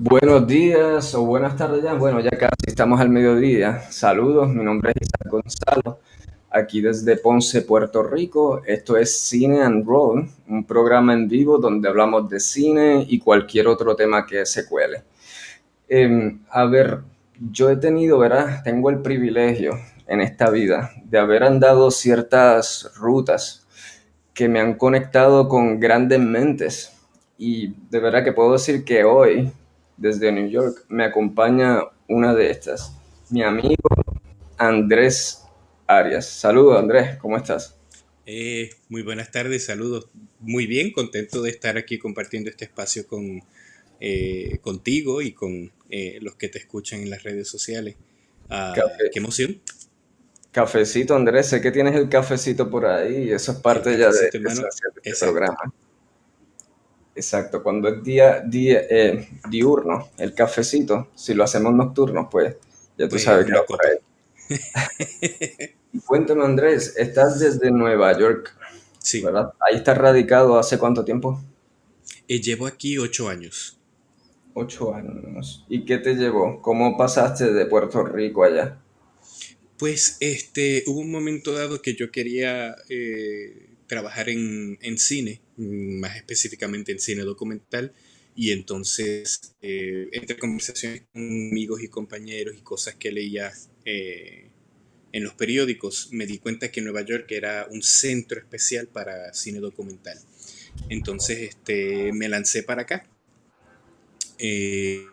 Buenos días o buenas tardes ya. Bueno, ya casi estamos al mediodía. Saludos, mi nombre es Isaac Gonzalo, aquí desde Ponce, Puerto Rico. Esto es Cine and Roll, un programa en vivo donde hablamos de cine y cualquier otro tema que se cuele. A ver, yo he tenido, ¿verdad? Tengo el privilegio en esta vida de haber andado ciertas rutas que me han conectado con grandes mentes. Y de verdad que puedo decir que hoy, desde New York, me acompaña una de estas, mi amigo Andrés Arias. Saludos, Andrés, ¿cómo estás? Muy buenas tardes, saludos. Muy bien, contento de estar aquí compartiendo este espacio contigo y con los que te escuchan en las redes sociales. Café. Qué emoción. Cafecito, Andrés, sé que tienes el cafecito por ahí y eso es El parte ya de cafecito en mano. esencia de este Exacto. programa. Exacto, cuando es diurno, el cafecito, si lo hacemos nocturno, pues ya tú Pues sabes que va una por copa. ahí. Y cuéntame, Andrés, estás desde Nueva York, Sí, ¿verdad? Ahí estás radicado hace cuánto tiempo? llevo aquí 8 años. 8 años. ¿Y qué te llevó? ¿Cómo pasaste de Puerto Rico allá? Pues hubo un momento dado que yo quería trabajar en cine, más específicamente en cine documental, y entonces entre conversaciones con amigos y compañeros y cosas que leía en los periódicos, me di cuenta que Nueva York era un centro especial para cine documental. Entonces me lancé para acá. eh,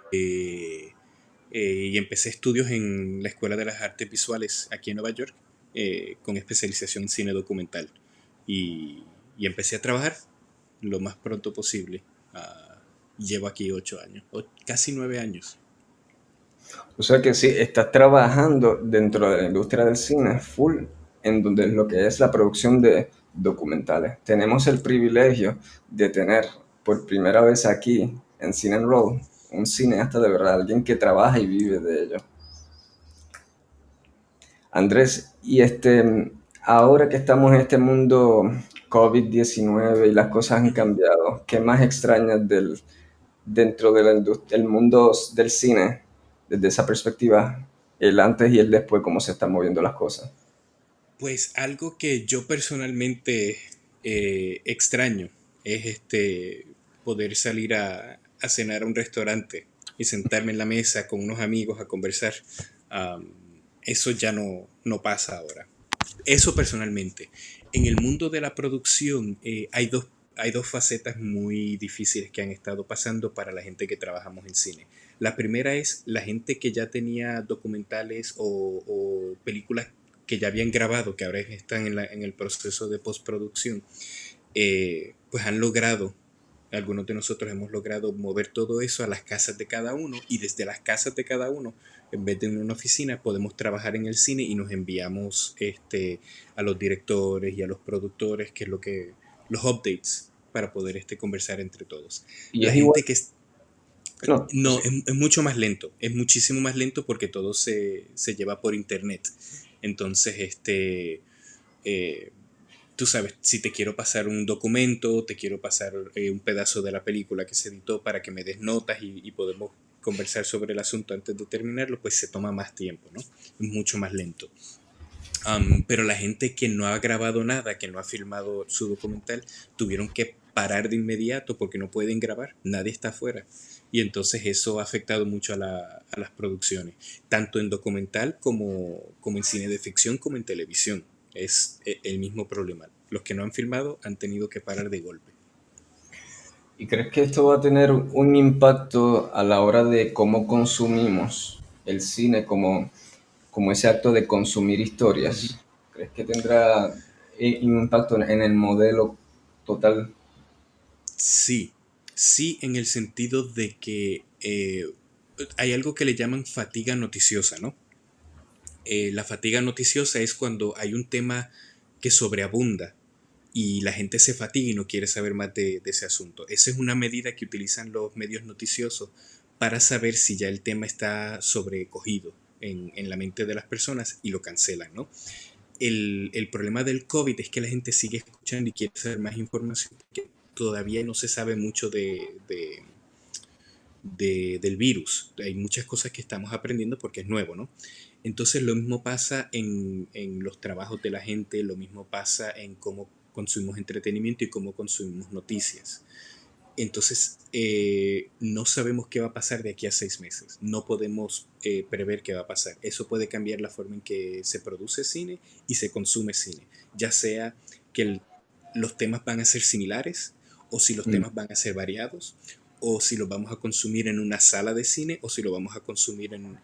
eh, y empecé estudios en la Escuela de las Artes Visuales aquí en Nueva York, con especialización en cine documental. Y, y empecé a trabajar lo más pronto posible. Llevo aquí 8 años, casi 9 años. O sea que sí, estás trabajando dentro de la industria del cine full, en donde es lo que es la producción de documentales. Tenemos el privilegio de tener por primera vez aquí en Cine and Roll un cineasta de verdad, alguien que trabaja y vive de ello. Andrés, ahora que estamos en este mundo COVID-19 y las cosas han Ujú. cambiado, ¿qué más extrañas dentro de del mundo del cine, desde esa perspectiva, el antes y el después, cómo se están moviendo las cosas? Pues algo que yo personalmente extraño es poder salir a cenar a un restaurante y sentarme en la mesa con unos amigos a conversar. Am, Eso ya no pasa ahora. Eso personalmente. En el mundo de la producción hay dos facetas muy difíciles que han estado pasando para la gente que trabajamos en cine. La primera es la gente que ya tenía documentales o películas que ya habían grabado, que ahora están en el proceso de postproducción, pues han logrado, algunos de nosotros hemos logrado mover todo eso a las casas de cada uno, y desde las casas de cada uno, en vez de en una oficina, podemos trabajar en el cine y nos enviamos a los directores y a los productores, que es lo que los updates para poder conversar entre todos. Y La es igual, gente que no, no, sí. es mucho más lento, es muchísimo más lento porque todo se lleva por internet. Entonces, eh, tú sabes, si te quiero pasar un documento, te quiero pasar un pedazo de la película que se editó para que me des notas y podemos conversar sobre el asunto antes de terminarlo, pues se toma más tiempo, ¿no? Es mucho más lento. Pero la gente que no ha grabado nada, que no ha filmado su documental, tuvieron que parar de inmediato porque no pueden grabar, nadie está afuera. Y entonces eso ha afectado mucho a las producciones, tanto en documental como en cine de ficción, como en televisión. Es el mismo problema. Los que no han filmado han tenido que parar de golpe. ¿Y crees que esto va a tener un impacto a la hora de cómo consumimos el cine como ese acto de consumir Ujú. historias? ¿Crees que tendrá un impacto en el modelo total? Sí, sí, en el sentido de que hay algo que le llaman fatiga noticiosa, ¿no? La fatiga noticiosa es cuando hay un tema que sobreabunda y la gente se fatiga y no quiere saber más de ese asunto. Esa es una medida que utilizan los medios noticiosos para saber si ya el tema está sobrecogido en la mente de las personas y lo cancelan, ¿no? El problema del COVID es que la gente sigue escuchando y quiere saber más información porque todavía no se sabe mucho del virus. Hay muchas cosas que estamos aprendiendo porque es nuevo, ¿no? Entonces lo mismo pasa en los trabajos de la gente, lo mismo pasa en cómo consumimos entretenimiento y cómo consumimos noticias. Entonces, no sabemos qué va a pasar de aquí a 6 meses. No podemos prever qué va a pasar. Eso puede cambiar la forma en que se produce cine y se consume cine. Ya sea que los temas van a ser similares, o si los Mm. temas van a ser variados, o si los vamos a consumir en una sala de cine, o si lo vamos a consumir en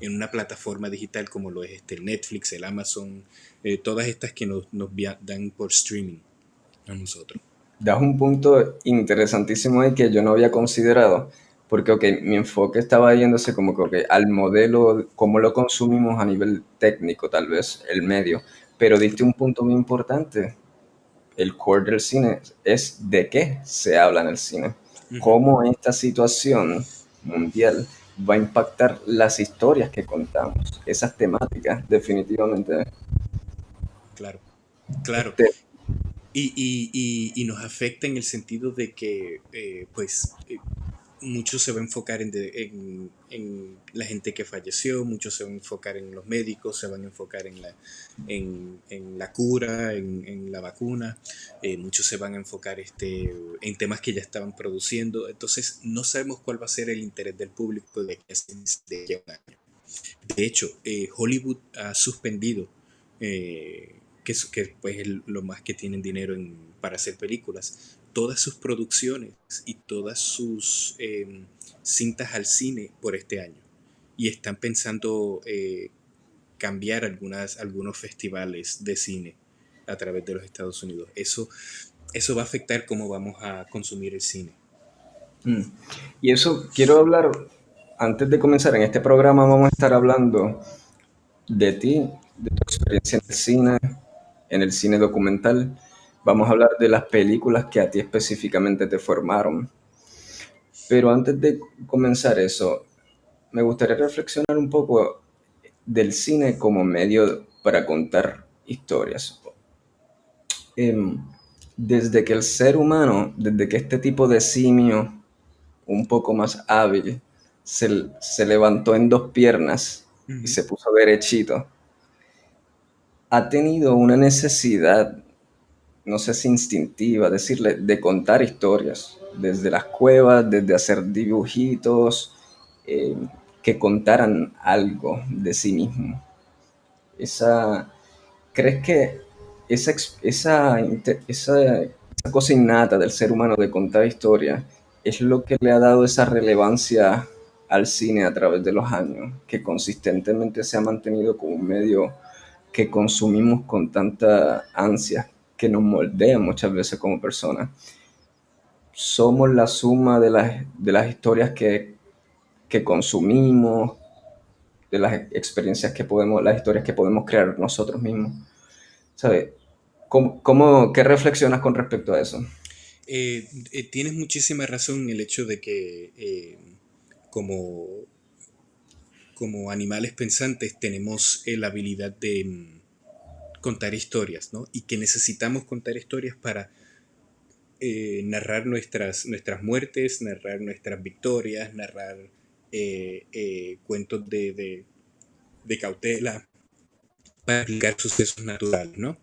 en una plataforma digital como lo es el Netflix, el Amazon, todas estas que nos dan por streaming a nosotros. Das un punto interesantísimo ahí que yo no había considerado, porque ok, mi enfoque estaba yéndose como que ok, al modelo, cómo lo consumimos a nivel técnico, tal vez, el medio, pero diste un punto muy importante. El core del cine es de qué se habla en el cine, Ujú. cómo esta situación mundial va a impactar las historias que contamos, esas temáticas, definitivamente. Claro, claro. Este, Y nos afecta en el sentido de que, mucho se va a enfocar en la gente que falleció, mucho se va a enfocar en los médicos, se van a enfocar en la cura, en la vacuna, muchos se van a enfocar en temas que ya estaban produciendo. Entonces, no sabemos cuál va a ser el interés del público de aquí a un año. De hecho, Hollywood ha suspendido, que pues, es lo más que tienen dinero para hacer películas, todas sus producciones y todas sus cintas al cine por este año. Y están pensando cambiar algunos festivales de cine a través de los Estados Unidos. Eso va a afectar cómo vamos a consumir el cine. mm. Y eso quiero hablar, antes de comenzar en este programa vamos a estar hablando de ti, de tu experiencia en el cine documental. Vamos a hablar de las películas que a ti específicamente te formaron. Pero antes de comenzar eso, me gustaría reflexionar un poco del cine como medio para contar historias. Em, Desde que el ser humano, desde que este tipo de simio un poco más hábil se levantó en dos piernas y Ujú. se puso derechito, ha tenido una necesidad, no sé si instintiva, decirle, de contar historias, desde las cuevas, desde hacer dibujitos, eh, que contaran algo de sí mismo. Esa, ¿Crees que esa cosa innata del ser humano de contar historias es lo que le ha dado esa relevancia al cine a través de los años, que consistentemente se ha mantenido como un medio que consumimos con tanta ansia, que nos moldea muchas veces como personas? Somos la suma de las historias que consumimos, de las experiencias que podemos, las historias que podemos crear nosotros mismos. ¿Sabes? ¿Qué reflexionas con respecto a eso? Tienes muchísima razón en el hecho de que como, como animales pensantes tenemos la habilidad de contar historias, ¿no? Y que necesitamos contar historias para narrar nuestras muertes, narrar nuestras victorias, narrar cuentos de cautela, para explicar sucesos naturales, ¿no?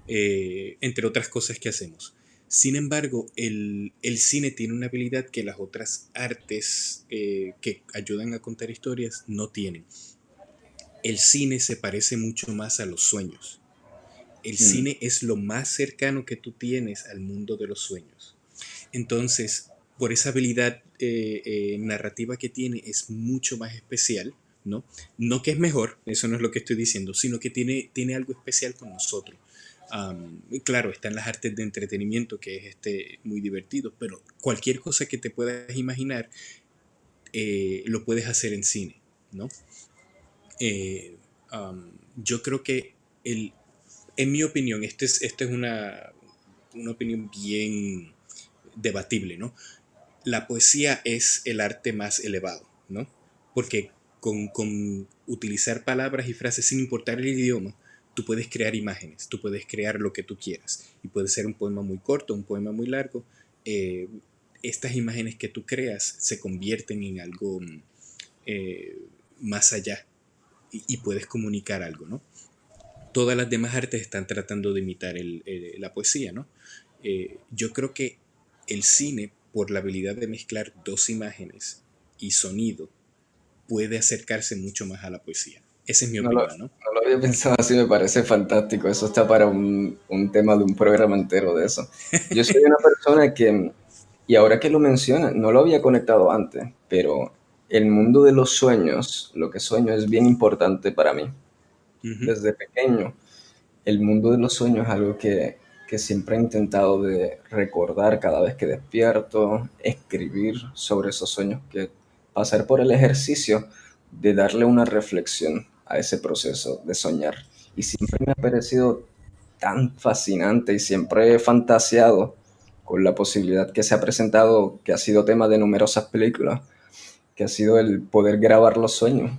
Entre otras cosas que hacemos. Sin embargo, el cine tiene una habilidad que las otras artes que ayudan a contar historias no tienen. El cine se parece mucho más a los sueños. El Mm, cine es lo más cercano que tú tienes al mundo de los sueños. Entonces, por esa habilidad narrativa que tiene, es mucho más especial, ¿no? No que es mejor, eso no es lo que estoy diciendo, sino que tiene algo especial con nosotros. Claro, están las artes de entretenimiento, que es muy divertido, pero cualquier cosa que te puedas imaginar, lo puedes hacer en cine, ¿no? Eh, yo creo que en mi opinión, esta es una opinión bien debatible, ¿no? La poesía es el arte más elevado, ¿no? Porque con utilizar palabras y frases sin importar el idioma, tú puedes crear imágenes, tú puedes crear lo que tú quieras. Y puede ser un poema muy corto, un poema muy largo. eh, estas imágenes que tú creas se convierten en algo eh, más allá y puedes comunicar algo, ¿no? Todas las demás artes están tratando de imitar la poesía, ¿no? Yo creo que el cine, por la habilidad de mezclar dos imágenes y sonido, puede acercarse mucho más a la poesía. Esa es mi opinión, ¿no? No lo había pensado así, me parece fantástico. Eso está para un tema de un programa entero de eso. Yo soy una persona que, y ahora que lo menciona, no lo había conectado antes, pero el mundo de los sueños, lo que sueño es bien importante para mí. Ujú. Desde pequeño, el mundo de los sueños es algo que siempre he intentado de recordar cada vez que despierto, escribir sobre esos sueños, que pasar por el ejercicio de darle una reflexión a ese proceso de soñar. Y siempre me ha parecido tan fascinante y siempre he fantaseado con la posibilidad que se ha presentado, que ha sido tema de numerosas películas, que ha sido el poder grabar los sueños.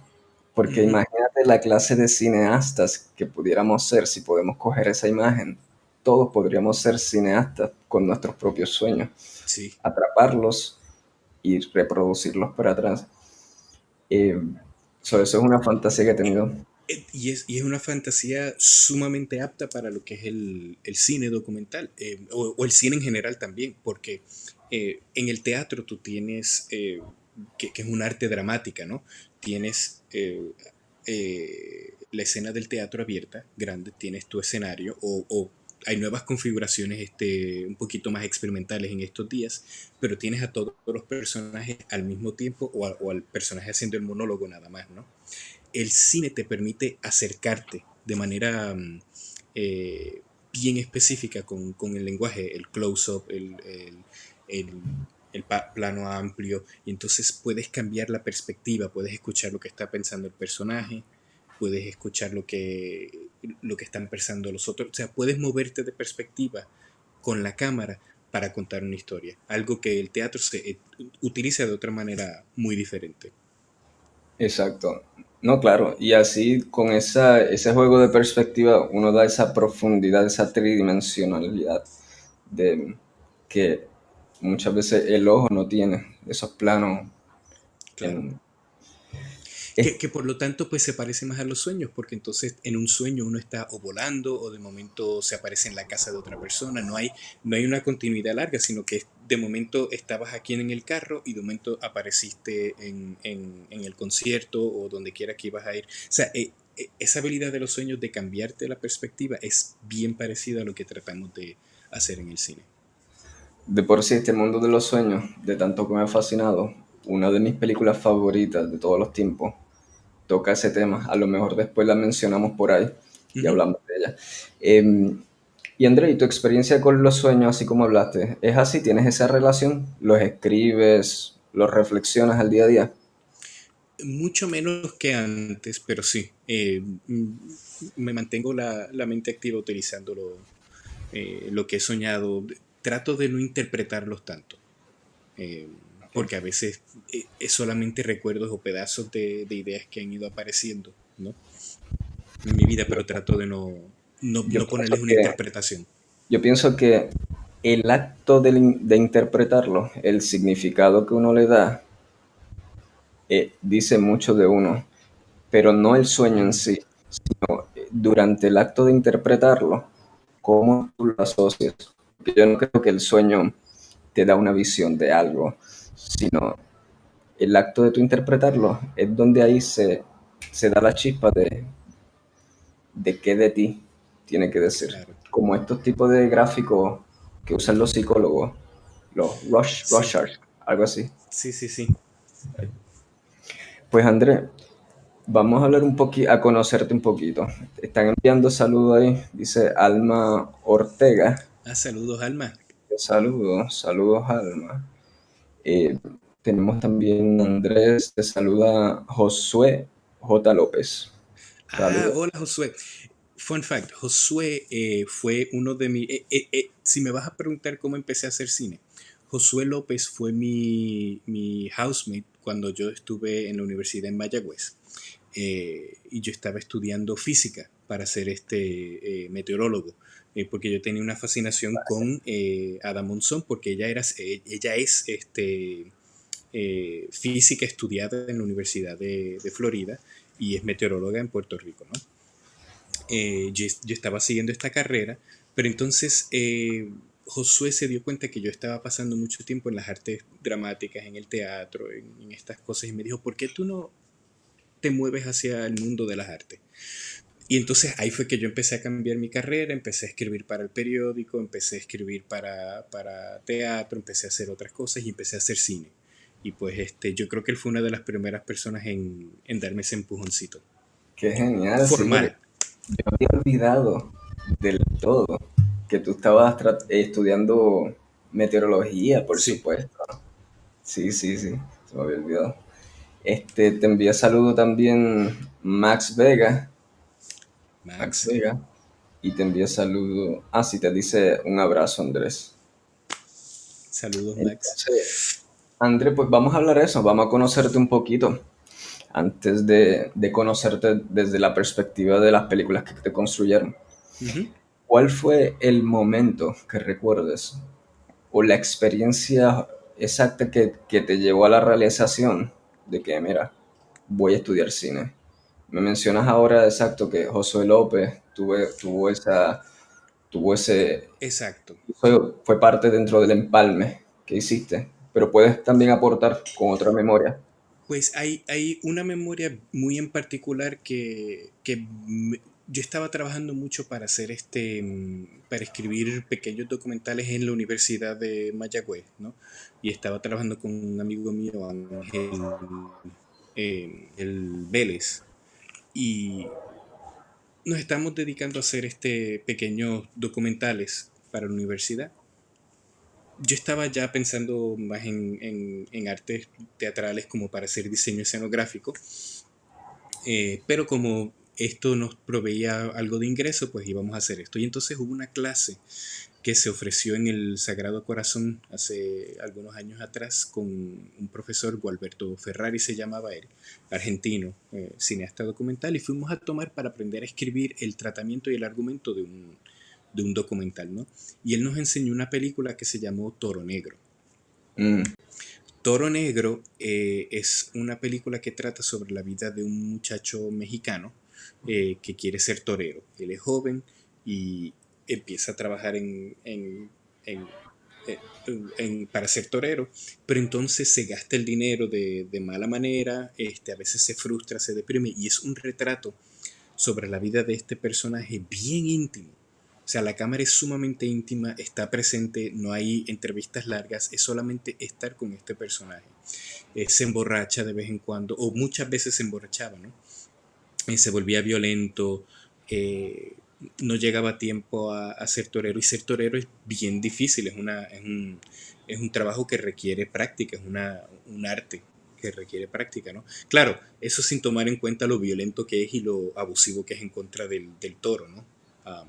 Porque Ujú. imagínate la clase de cineastas que pudiéramos ser si podemos coger esa imagen. Todos podríamos ser cineastas con nuestros propios sueños, Sí. atraparlos y reproducirlos para atrás. Eh, eso es una fantasía que he tenido. Y es una fantasía sumamente apta para lo que es el cine documental, o el cine en general también, porque en el teatro tú tienes, que es un arte dramática, ¿no? Tienes la escena del teatro abierta, grande, tienes tu escenario, o hay nuevas configuraciones un poquito más experimentales en estos días, pero tienes a todos los personajes al mismo tiempo, o al personaje haciendo el monólogo nada más, ¿no? El cine te permite acercarte de manera eh, bien específica con el lenguaje, el close-up, el, plano amplio, y entonces puedes cambiar la perspectiva, puedes escuchar lo que está pensando el personaje, puedes escuchar lo que están pensando los otros, o sea, puedes moverte de perspectiva con la cámara para contar una historia, algo que el teatro se utiliza de otra manera muy diferente. Exacto. No, claro. Y así con ese juego de perspectiva uno da esa profundidad, esa tridimensionalidad de que muchas veces el ojo no tiene esos planos Claro. en, Que por lo tanto pues se parece más a los sueños, porque entonces en un sueño uno está o volando o de momento se aparece en la casa de otra persona, no hay una continuidad larga, sino que de momento estabas aquí en el carro y de momento apareciste en el concierto o donde quiera que ibas a ir. O sea, esa habilidad de los sueños de cambiarte la perspectiva es bien parecida a lo que tratamos de hacer en el cine. de por sí este mundo de los sueños, de tanto que me ha fascinado, una de mis películas favoritas de todos los tiempos toca ese tema. A lo mejor después la mencionamos por ahí y Ujú. hablamos de ella. Y André, ¿y tu experiencia con los sueños, así como hablaste, es así? ¿Tienes esa relación? ¿Los escribes, los reflexionas al día a día? Mucho menos que antes, pero sí. Me mantengo la mente activa utilizando lo que he soñado. Trato de no interpretarlos tanto, eh, porque a veces es solamente recuerdos o pedazos de ideas que han ido apareciendo, ¿no? En mi vida, pero trato de Yo no pienso ponerles una que, interpretación. yo pienso que el acto de interpretarlo, el significado que uno le da, dice mucho de uno, pero no el sueño en sí, sino durante el acto de interpretarlo, cómo tú lo asocias. Porque yo no creo que el sueño te da una visión de algo, sino el acto de tu interpretarlo es donde ahí se da la chispa de qué de ti tiene que decir. Claro. Como estos tipos de gráficos que usan los psicólogos, los Sí, rushers, algo así. sí, sí, sí. Pues André, vamos a hablar un poquito, a conocerte un poquito. Te están enviando saludos ahí, dice Alma Ortega. Ah, saludos, Alma. Saludos, saludos Alma. Eh, tenemos también Andrés, te saluda Josué J. López. Ah, Saludos. hola, Josué. Fun fact, Josué fue uno de mis... si me vas a preguntar cómo empecé a hacer cine, Josué López fue mi housemate cuando yo estuve en la universidad en Mayagüez. Y yo estaba estudiando física. para ser meteorólogo, porque yo tenía una fascinación con Ada Monzón, porque ella es física estudiada en la Universidad de Florida y es meteoróloga en Puerto Rico, ¿no? Yo estaba siguiendo esta carrera, pero entonces Josué se dio cuenta que yo estaba pasando mucho tiempo en las artes dramáticas, en el teatro, en estas cosas, y me dijo, ¿por qué tú no te mueves hacia el mundo de las artes? Y entonces ahí fue que yo empecé a cambiar mi carrera, empecé a escribir para el periódico, empecé a escribir para teatro, empecé a hacer otras cosas y empecé a hacer cine. Y pues yo creo que él fue una de las primeras personas en darme ese empujoncito. Qué genial, sí, porque Formal. yo había olvidado del todo que tú estabas estudiando meteorología, por Sí. supuesto. Sí, sí, sí, se me había olvidado. Te envía saludo también Max Vega, Max Max. Vega, y te envía saludo. Ah, sí, te dice un abrazo, Andrés. Saludos, Max. Entonces, Andrés, pues vamos a hablar de eso, vamos a conocerte un poquito antes de conocerte desde la perspectiva de las películas que te construyeron. Ujú. ¿Cuál fue el momento que recuerdes o la experiencia exacta que te llevó a la realización de que, mira, voy a estudiar cine? Me mencionas ahora exacto que Josué López tuvo ese, Exacto. fue parte dentro del empalme que hiciste, pero puedes también aportar con otra memoria. Pues hay una memoria muy en particular yo estaba trabajando mucho para hacer para escribir pequeños documentales en la Universidad de Mayagüez, ¿no? Y estaba trabajando con un amigo mío, Ángel el Vélez, y nos estamos dedicando a hacer pequeños documentales para la universidad. Yo estaba ya pensando más en artes teatrales como para hacer diseño escenográfico, pero como esto nos proveía algo de ingreso, pues íbamos a hacer esto. Y entonces hubo una clase que se ofreció en el Sagrado Corazón hace algunos años atrás con un profesor, Gualberto Ferrari se llamaba él, argentino, cineasta documental, y fuimos a tomar para aprender a escribir el tratamiento y el argumento de un documental, ¿no? Y él nos enseñó una película que se llamó Toro Negro. Mm, Toro Negro es una película que trata sobre la vida de un muchacho mexicano que quiere ser torero. Él es joven y empieza a trabajar en- eh, para ser torero, pero entonces se gasta el dinero de mala manera, a veces se frustra, se deprime y es un retrato sobre la vida de este personaje bien íntimo. O sea, la cámara es sumamente íntima, está presente, no hay entrevistas largas, es solamente estar con este personaje. Se emborracha de vez en cuando, o muchas veces se emborrachaba, ¿no? Se volvía violento, eh, no llegaba a tiempo a ser torero, y ser torero es bien difícil, es un trabajo que requiere práctica, un arte que requiere práctica, ¿no? Claro, eso sin tomar en cuenta lo violento que es y lo abusivo que es en contra del toro, ¿no? Um,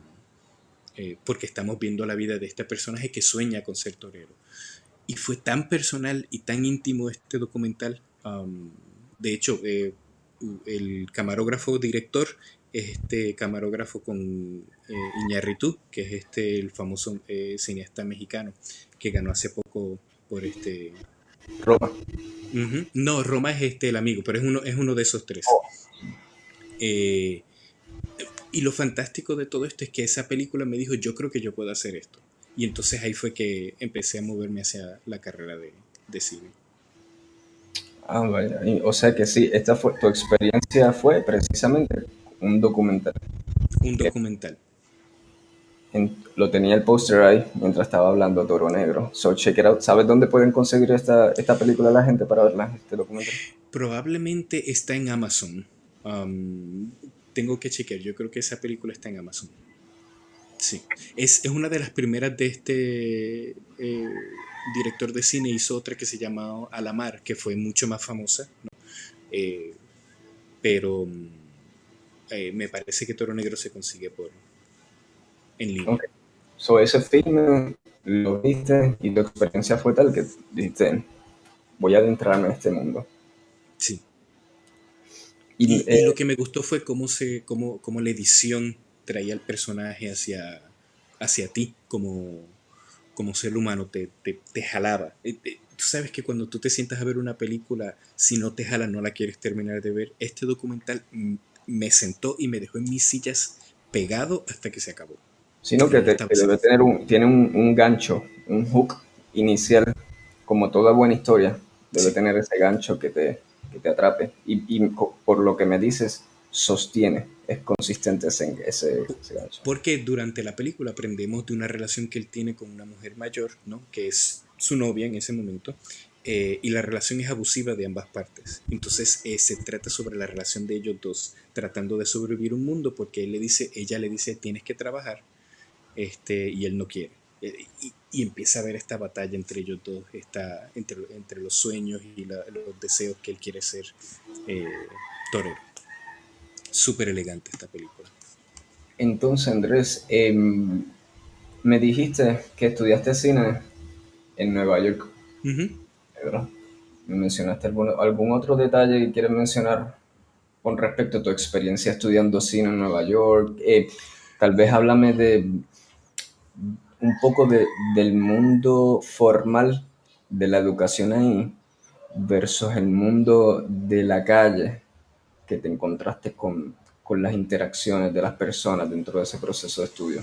porque estamos viendo la vida de este personaje que sueña con ser torero. Y fue tan personal y tan íntimo este documental. De hecho, el camarógrafo director es este camarógrafo con Iñárritu, que es el famoso cineasta mexicano que ganó hace poco por Roma. Ujú. No, Roma es el amigo, pero es uno de esos tres. Oh, Eh, y lo fantástico de todo esto es que esa película me dijo, yo creo que yo puedo hacer esto. Y entonces ahí fue que empecé a moverme hacia la carrera de cine. ah, vaya. O sea que sí, esta fue, tu experiencia fue precisamente un documental. Un documental. Lo tenía el póster ahí mientras estaba hablando Toro Negro. So check it out. ¿Sabes dónde pueden conseguir esta película la gente para verla, este documental? Probablemente está en Amazon. Um, Tengo que chequear. Yo creo que esa película está en Amazon. Sí. Es una de las primeras de director de cine. Hizo otra que se llamaba Alamar, que fue mucho más famosa, ¿no? Eh, pero me parece que Toro Negro se consigue en Ok. línea. So ese filme lo viste y tu experiencia fue tal que dijiste, voy a adentrarme en este mundo. Sí. Y Y lo que me gustó fue cómo la edición traía el personaje hacia ti como ser humano, te jalaba. Tú sabes que cuando tú te sientas a ver una película, si no te jala, no la quieres terminar de ver. Este documental me sentó y me dejó en mis sillas pegado hasta que se acabó. sino Y que, no estaba que debe sentado. tener tiene un gancho, un hook inicial, como toda buena historia, debe Sí. tener ese gancho que te atrape. Por lo que me dices, sostiene, es consistente ese gancho. Porque durante la película aprendemos de una relación que él tiene con una mujer mayor, ¿no? Que es su novia en ese momento, y la relación es abusiva de ambas partes. Entonces se trata sobre la relación de ellos dos, tratando de sobrevivir un mundo porque ella le dice, tienes que trabajar, y él no quiere. Y empieza a haber esta batalla entre ellos dos, entre los sueños y los deseos que él quiere ser torero. Súper elegante esta película. Entonces, Andrés, me dijiste que estudiaste cine en Nueva York, Ujú. ¿verdad? ¿Me mencionaste algún otro detalle que quieres mencionar con respecto a tu experiencia estudiando cine en Nueva York? Tal vez háblame de un poco del mundo formal de la educación ahí versus el mundo de la calle que te encontraste con las interacciones de las personas dentro de ese proceso de estudio.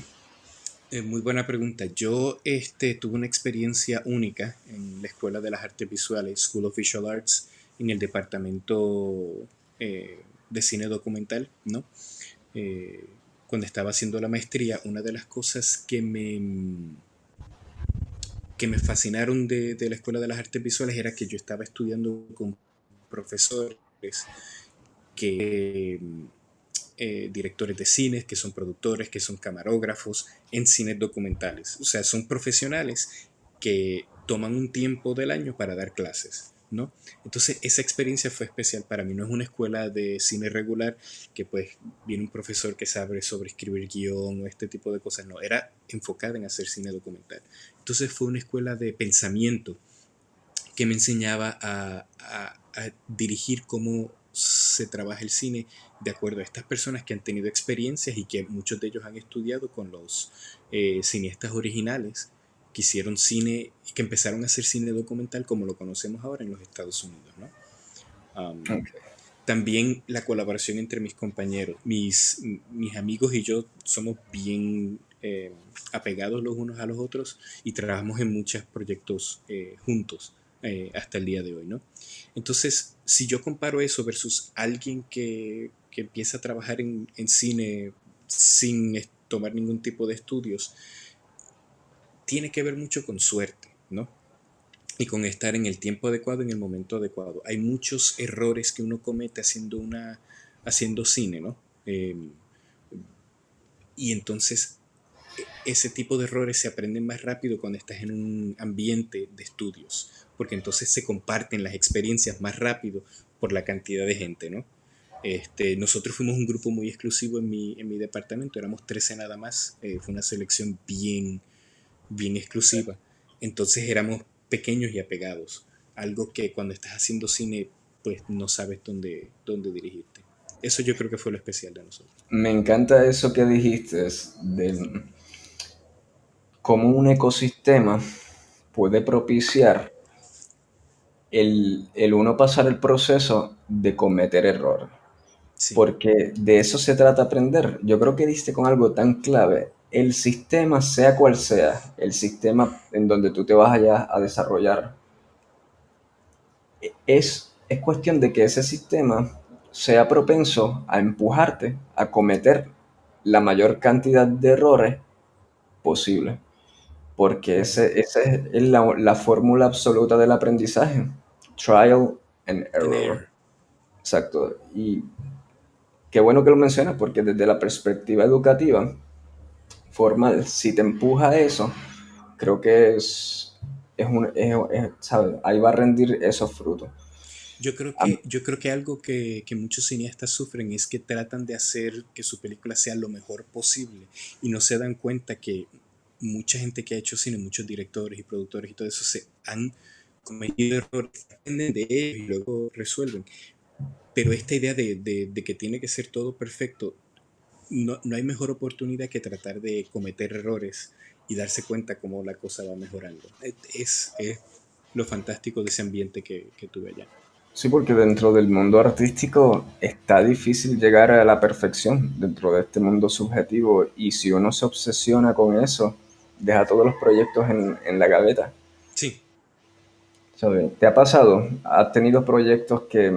Muy buena pregunta. Yo tuve una experiencia única en la Escuela de las Artes Visuales, School of Visual Arts, en el departamento de cine documental, ¿no? Eh, Cuando estaba haciendo la maestría, una de las cosas que me fascinaron de la Escuela de las Artes Visuales era que yo estaba estudiando con profesores que directores de cines, que son productores, que son camarógrafos en cines documentales. O sea, son profesionales que toman un tiempo del año para dar clases, ¿no? Entonces, esa experiencia fue especial para mí. No es una escuela de cine regular que pues viene un profesor que sabe sobre escribir guión o este tipo de cosas. No, era enfocada en hacer cine documental. Entonces fue una escuela de pensamiento que me enseñaba a dirigir cómo se trabaja el cine de acuerdo a estas personas que han tenido experiencias y que muchos de ellos han estudiado con los cineastas originales que hicieron cine y que empezaron a hacer cine documental como lo conocemos ahora en los Estados Unidos, ¿no? Um, Ok. También la colaboración entre mis compañeros, mis amigos y yo somos bien apegados los unos a los otros y trabajamos en muchos proyectos juntos hasta el día de hoy, ¿no? Entonces, si yo comparo eso versus alguien que empieza a trabajar en cine sin tomar ningún tipo de estudios, tiene que ver mucho con suerte, ¿no? Y con estar en el tiempo adecuado, en el momento adecuado. Hay muchos errores que uno comete haciendo cine, ¿no? Y entonces ese tipo de errores se aprenden más rápido cuando estás en un ambiente de estudios, porque entonces se comparten las experiencias más rápido por la cantidad de gente, ¿no? Nosotros fuimos un grupo muy exclusivo en mi departamento, éramos 13 nada más, fue una selección bien exclusiva. Entonces éramos pequeños y apegados. Algo que cuando estás haciendo cine, pues no sabes dónde dirigirte. Eso yo creo que fue lo especial de nosotros. Me encanta eso que dijiste de cómo un ecosistema puede propiciar el uno pasar el proceso de cometer errores. Sí, Porque de eso se trata aprender. Yo creo que diste con algo tan clave. El sistema, sea cual sea, el sistema en donde tú te vas allá a desarrollar, es cuestión de que ese sistema sea propenso a empujarte a cometer la mayor cantidad de errores posible. Porque correcto. esa es la fórmula absoluta del aprendizaje. Trial and En error. Air. Exacto. Y qué bueno que lo mencionas porque desde la perspectiva educativa formal, si te empuja a eso, creo que ¿sabes? Ahí va a rendir esos frutos. Yo creo que algo que muchos cineastas sufren es que tratan de hacer que su película sea lo mejor posible y no se dan cuenta que mucha gente que ha hecho cine, muchos directores y productores y todo eso, se han cometido errores, aprenden de ellos y luego resuelven. pero esta idea de que tiene que ser todo perfecto, no hay mejor oportunidad que tratar de cometer errores y darse cuenta cómo la cosa va mejorando. Es lo fantástico de ese ambiente que tuve allá. Sí, porque dentro del mundo artístico está difícil llegar a la perfección dentro de este mundo subjetivo y si uno se obsesiona con eso, deja todos los proyectos en la gaveta. Sí, ¿Sabes? ¿Te ha pasado? ¿Has tenido proyectos que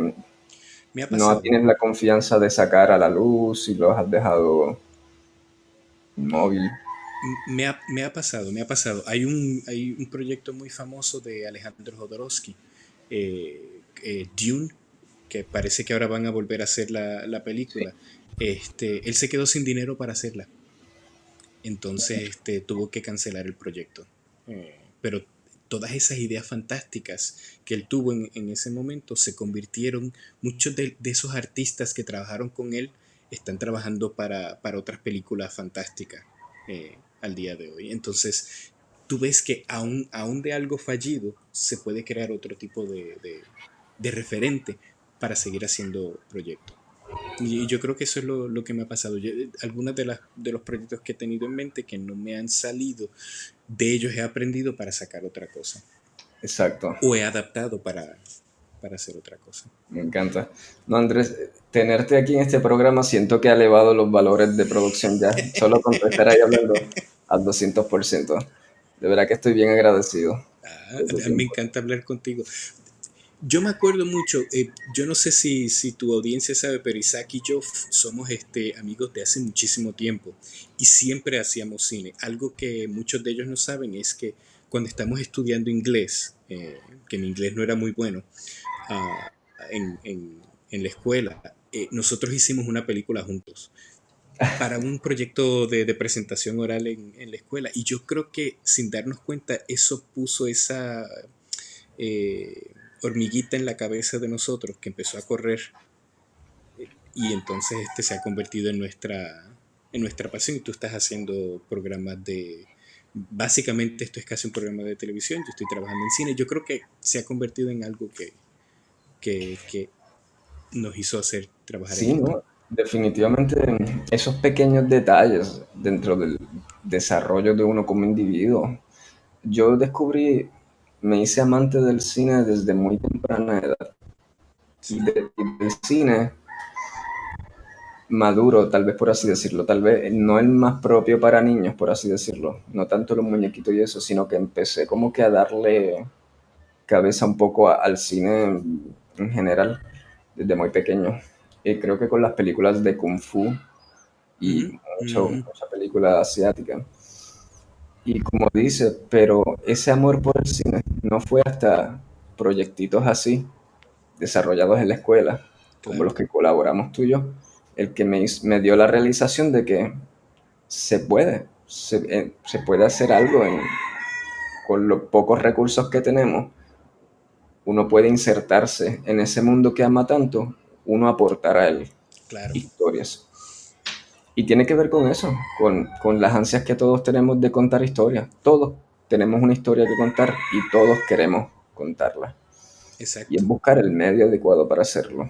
me ha no pasado. tienes la confianza de sacar a la luz y los has dejado inmóvil? Me ha pasado, me ha pasado. Hay un proyecto muy famoso de Alejandro Jodorowsky, Dune, que parece que ahora van a volver a hacer la Sí, película. Él se quedó sin dinero para hacerla, entonces tuvo que cancelar el proyecto. Pero todas esas ideas fantásticas que él tuvo en ese momento se convirtieron, muchos de esos artistas que trabajaron con él están trabajando para otras películas fantásticas al día de hoy. Entonces, tú ves que aún de algo fallido se puede crear otro tipo de referente para seguir haciendo proyectos. Y yo creo que eso es lo que me ha pasado. Algunos de los proyectos que he tenido en mente que no me han salido, de ellos he aprendido para sacar otra cosa. exacto. O he adaptado para hacer otra cosa. Me encanta. No, Andrés, tenerte aquí en este programa siento que ha elevado los valores de producción ya. Solo con estar ahí hablando al 200%. De verdad que estoy bien agradecido Ah, por tu me tiempo. encanta hablar contigo. Yo me acuerdo mucho, yo no sé si tu audiencia sabe, pero Isaac y yo somos amigos de hace muchísimo tiempo y siempre hacíamos cine. Algo que muchos de ellos no saben es que cuando estamos estudiando inglés, que mi inglés no era muy bueno, ah, en la escuela, nosotros hicimos una película juntos para un proyecto de presentación oral en la escuela y yo creo que sin darnos cuenta eso puso esa hormiguita en la cabeza de nosotros que empezó a correr y entonces se ha convertido en nuestra pasión y tú estás haciendo programas de... Básicamente esto es casi un programa de televisión, yo estoy trabajando en cine, yo creo que se ha convertido en algo que nos hizo hacer trabajar en Sí, esto. ¿no? Definitivamente esos pequeños detalles dentro del desarrollo de uno como individuo. Yo descubrí, me hice amante del cine desde muy temprana edad Sí, y del cine maduro, tal vez por así decirlo, tal vez no el más propio para niños, por así decirlo, no tanto los muñequitos y eso, sino que empecé como que a darle cabeza un poco al cine en general desde muy pequeño. Y creo que con las películas de Kung Fu y ujú, ujú, mucha película asiática. Y como dice, pero ese amor por el cine no fue hasta proyectitos así, desarrollados en la escuela, como claro, los que colaboramos tú y yo, el que me dio la realización de que se puede hacer algo con los pocos recursos que tenemos. Uno puede insertarse en ese mundo que ama tanto, uno aportar a él claro. historias. Y tiene que ver con eso, con las ansias que todos tenemos de contar historias. Todos tenemos una historia que contar y todos queremos contarla. Y es Exacto. buscar el medio adecuado para hacerlo.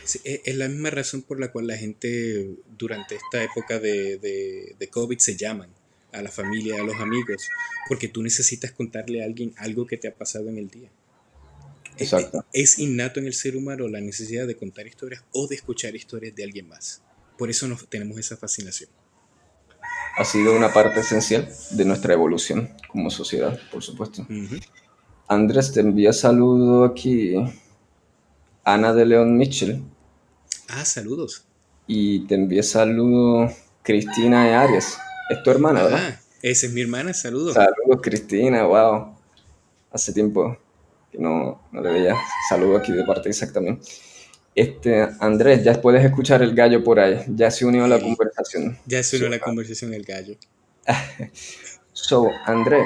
Sí, es la misma razón por la cual la gente durante esta época de COVID se llaman a la familia, a los amigos, porque tú necesitas contarle a alguien algo que te ha pasado en el día. Exacto. Es innato en el ser humano la necesidad de contar historias o de escuchar historias de alguien más. Por eso tenemos esa fascinación. Ha sido una parte esencial de nuestra evolución como sociedad, por supuesto. Ujú. Andrés, te envía saludo aquí Ana de León Mitchell Ah, saludos. y te envía saludo Cristina de Arias. Es tu hermana, ¿verdad? Ah, esa es mi hermana, saludos. Saludos Cristina, wow. Hace tiempo que no le veía. Saludo aquí de parte de Isaac también. Andrés, ya puedes escuchar el gallo por ahí. Ya se unió a la El, conversación. ya suena la conversación el gallo. So, Andrés,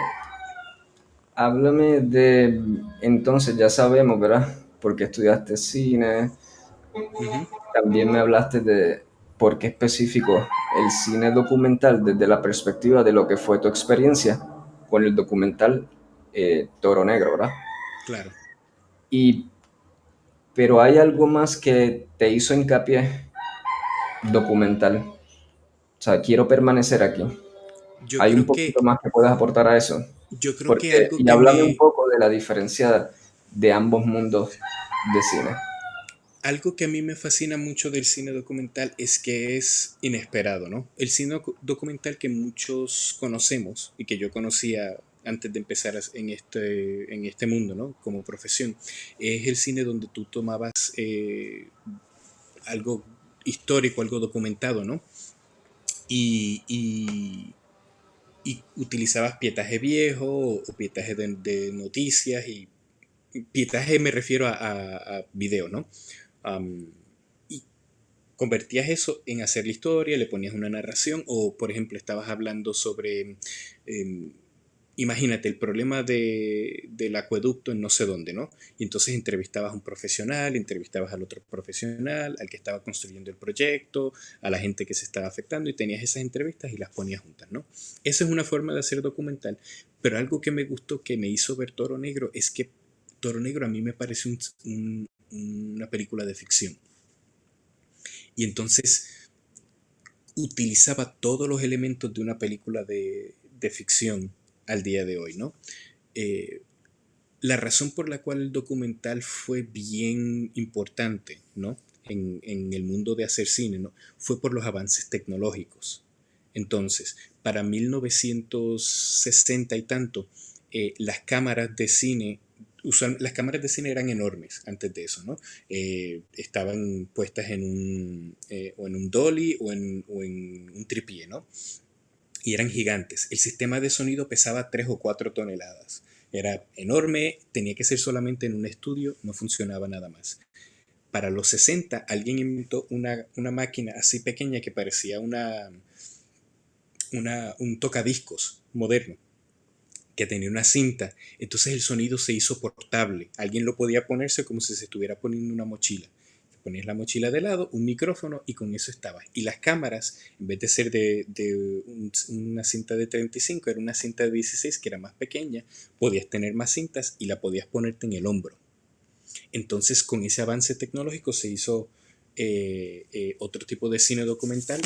háblame de, entonces ya sabemos, ¿verdad? Porque estudiaste cine, Ujú. también me hablaste de por qué específico el cine documental desde la perspectiva de lo que fue tu experiencia con el documental Toro Negro, ¿verdad? Claro. Y pero hay algo más que te hizo hincapié documental. O sea, quiero permanecer aquí. Yo Hay un creo poquito que, más que puedas aportar a eso. yo creo que Porque, algo y que háblame un me, poco de la diferencia de ambos mundos de cine. algo que a mí me fascina mucho del cine documental es que es inesperado, ¿no? El cine documental que muchos conocemos y que yo conocía antes de empezar en este mundo, ¿no? Como profesión, es el cine donde tú tomabas algo histórico, algo documentado, ¿no? Y, y, y utilizabas pietaje viejo o pietaje de noticias y pietaje me refiero a video, ¿no? Um, y convertías eso en hacer la historia, le ponías una narración o, por ejemplo, estabas hablando sobre, eh, imagínate, el problema del acueducto en no sé dónde, ¿no? Y entonces entrevistabas a un profesional, entrevistabas al otro profesional, al que estaba construyendo el proyecto, a la gente que se estaba afectando y tenías esas entrevistas y las ponías juntas, ¿no? Esa es una forma de hacer documental, pero algo que me gustó, que me hizo ver Toro Negro, es que Toro Negro a mí me parece una película de ficción. Y entonces utilizaba todos los elementos de una película de ficción al día de hoy, ¿no? Eh, la razón por la cual el documental fue bien importante, ¿no? En el mundo de hacer cine, ¿no? Fue por los avances tecnológicos. Entonces, para 1960 y tanto, las cámaras de cine, las cámaras de cine eran enormes antes de eso, ¿no? Estaban puestas o en un dolly o en un tripié, ¿no? Y eran gigantes. El sistema de sonido pesaba 3 o 4 toneladas. Era enorme, tenía que ser solamente en un estudio, no funcionaba nada más. Para los 60 alguien inventó una máquina así pequeña que parecía un tocadiscos moderno, que tenía una cinta. Entonces el sonido se hizo portable. Alguien lo podía ponerse como si se estuviera poniendo una mochila. Ponías la mochila de lado, un micrófono y con eso estabas. Y las cámaras, en vez de ser una cinta de 35, era una cinta de 16 que era más pequeña. Podías tener más cintas y la podías ponerte en el hombro. Entonces con ese avance tecnológico se hizo otro tipo de cine documental.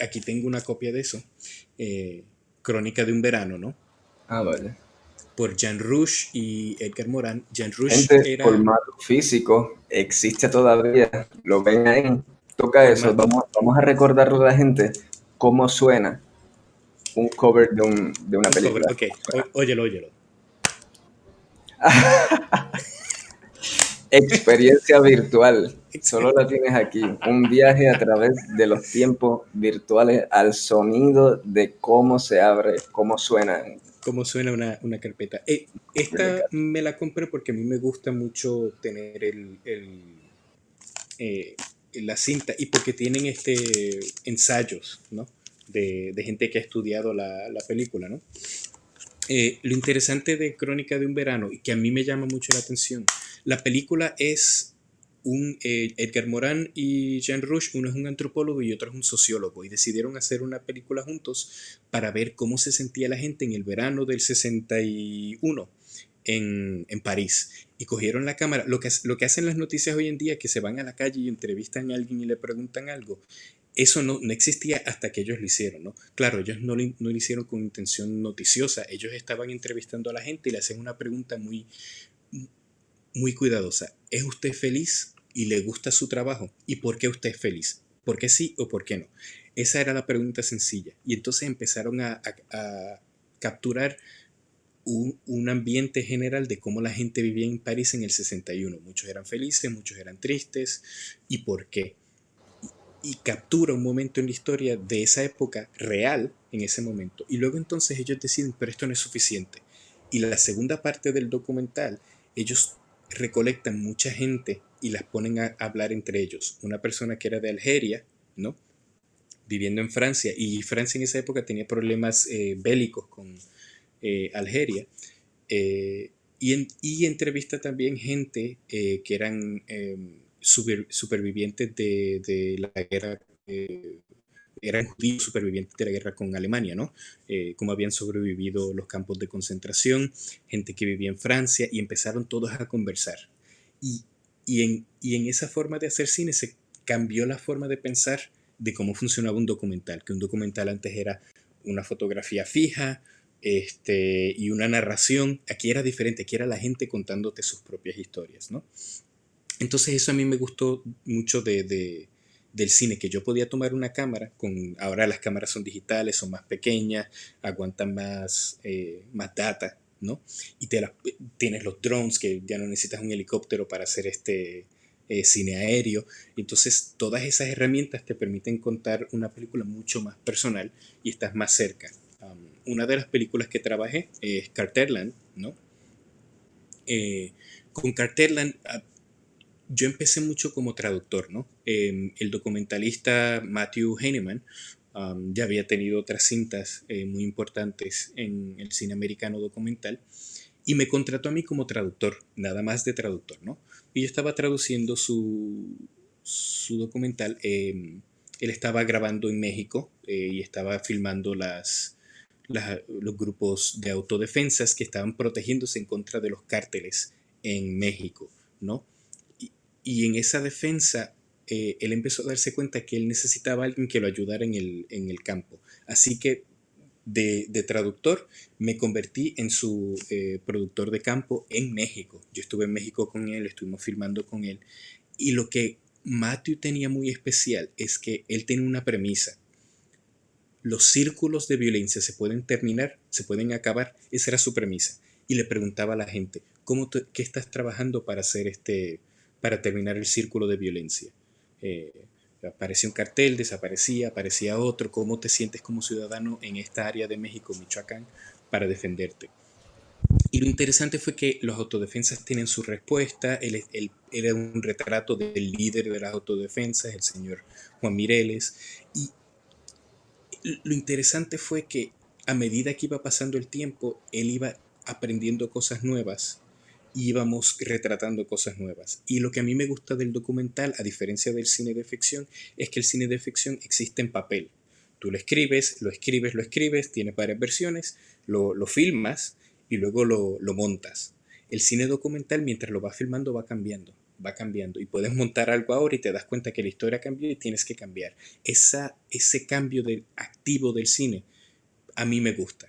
Aquí tengo una copia de eso. eh, Crónica de un verano, ¿no? Ah, vale. Por Jean Rouch y Edgar Morin. Jean Rouch Gente, era formato físico existe todavía. Lo ven ahí. Toca eso. formato. Vamos a recordarle a la gente cómo suena un cover de una Un cover, película. ok, óyelo, óyelo. Experiencia virtual. Solo la tienes aquí. Un viaje a través de los tiempos virtuales al sonido de cómo se abre, cómo suena. ¿Cómo suena una carpeta? Esta Delicado. me la compré porque a mí me gusta mucho tener eh, la cinta y porque tienen ensayos, ¿no? De gente que ha estudiado la película, ¿no? Lo interesante de Crónica de un verano y que a mí me llama mucho la atención, la película es Edgar Morin y Jean Rouch, uno es un antropólogo y otro es un sociólogo, y decidieron hacer una película juntos para ver cómo se sentía la gente en el verano del 61 en París. Y cogieron la cámara. Lo que hacen las noticias hoy en día, que se van a la calle y entrevistan a alguien y le preguntan algo, eso no existía hasta que ellos lo hicieron, ¿no? Claro, ellos no lo hicieron con intención noticiosa, ellos estaban entrevistando a la gente y le hacen una pregunta muy, muy cuidadosa. ¿Es usted feliz y le gusta su trabajo? ¿Y por qué usted es feliz? ¿Por qué sí o por qué no? Esa era la pregunta sencilla. Y entonces empezaron a capturar un ambiente general de cómo la gente vivía en París en el 61. Muchos eran felices, muchos eran tristes. ¿Y por qué? Y captura un momento en la historia de esa época real en ese momento. Y luego entonces ellos deciden, pero esto no es suficiente. Y la segunda parte del documental, ellos recolectan mucha gente y las ponen a hablar entre ellos. Una persona que era de Algeria, ¿no? Viviendo en Francia, y Francia en esa época tenía problemas bélicos con Algeria. Y entrevista también gente que eran supervivientes de la guerra, eran judíos supervivientes de la guerra con Alemania, ¿no? Cómo habían sobrevivido los campos de concentración, gente que vivía en Francia, y empezaron todos a conversar. Y, y en esa forma de hacer cine se cambió la forma de pensar de cómo funcionaba un documental, que un documental antes era una fotografía fija y una narración. Aquí era diferente, aquí era la gente contándote sus propias historias, ¿no? Entonces eso a mí me gustó mucho del cine, que yo podía tomar una cámara, ahora las cámaras son digitales, son más pequeñas, aguantan más data, ¿no? Y tienes los drones, que ya no necesitas un helicóptero para hacer cine aéreo. Entonces todas esas herramientas te permiten contar una película mucho más personal y estás más cerca. Una de las películas que trabajé es Carterland, ¿no? Eh, con Carterland yo empecé mucho como traductor, ¿no? El documentalista Matthew Heineman ya había tenido otras cintas muy importantes en el cine americano documental y me contrató a mí como traductor, nada más de traductor, ¿no? Y yo estaba traduciendo su documental. Él estaba grabando en México y estaba filmando los grupos de autodefensas que estaban protegiéndose en contra de los cárteles en México, ¿no? Y en esa defensa, él empezó a darse cuenta que él necesitaba a alguien que lo ayudara en el campo. Así que de traductor me convertí en su productor de campo en México. Yo estuve en México con él, estuvimos filmando con él. Y lo que Matthew tenía muy especial es que él tenía una premisa. Los círculos de violencia se pueden terminar, se pueden acabar. Esa era su premisa. Y le preguntaba a la gente, ¿qué estás trabajando para hacer para terminar el círculo de violencia? Eh, Aparecía un cartel, desaparecía, aparecía otro. ¿Cómo te sientes como ciudadano en esta área de México, Michoacán, para defenderte? Y lo interesante fue que los autodefensas tienen su respuesta. Él era un retrato del líder de las autodefensas, el señor Juan Mireles. Y lo interesante fue que a medida que iba pasando el tiempo, él iba aprendiendo cosas nuevas y íbamos retratando cosas nuevas. Y lo que a mí me gusta del documental, a diferencia del cine de ficción, es que el cine de ficción existe en papel. Tú lo escribes, lo escribes, lo escribes, tienes varias versiones, lo filmas y luego lo montas. El cine documental, mientras lo vas filmando, va cambiando. Y puedes montar algo ahora y te das cuenta que la historia cambió y tienes que cambiar. Ese cambio activo del cine a mí me gusta,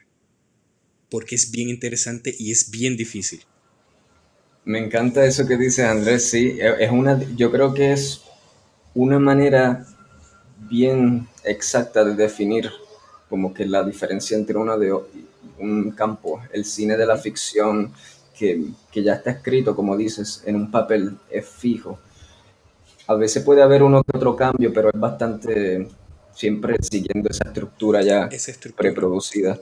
porque es bien interesante y es bien difícil. Me encanta eso que dice Andrés, sí, yo creo que es una manera bien exacta de definir como que la diferencia entre un campo, el cine de la Ujú. ficción que ya está escrito, como dices, en un papel es fijo. A veces puede haber uno que otro cambio, pero es bastante siempre siguiendo esa estructura ya Esa estructura. preproducida.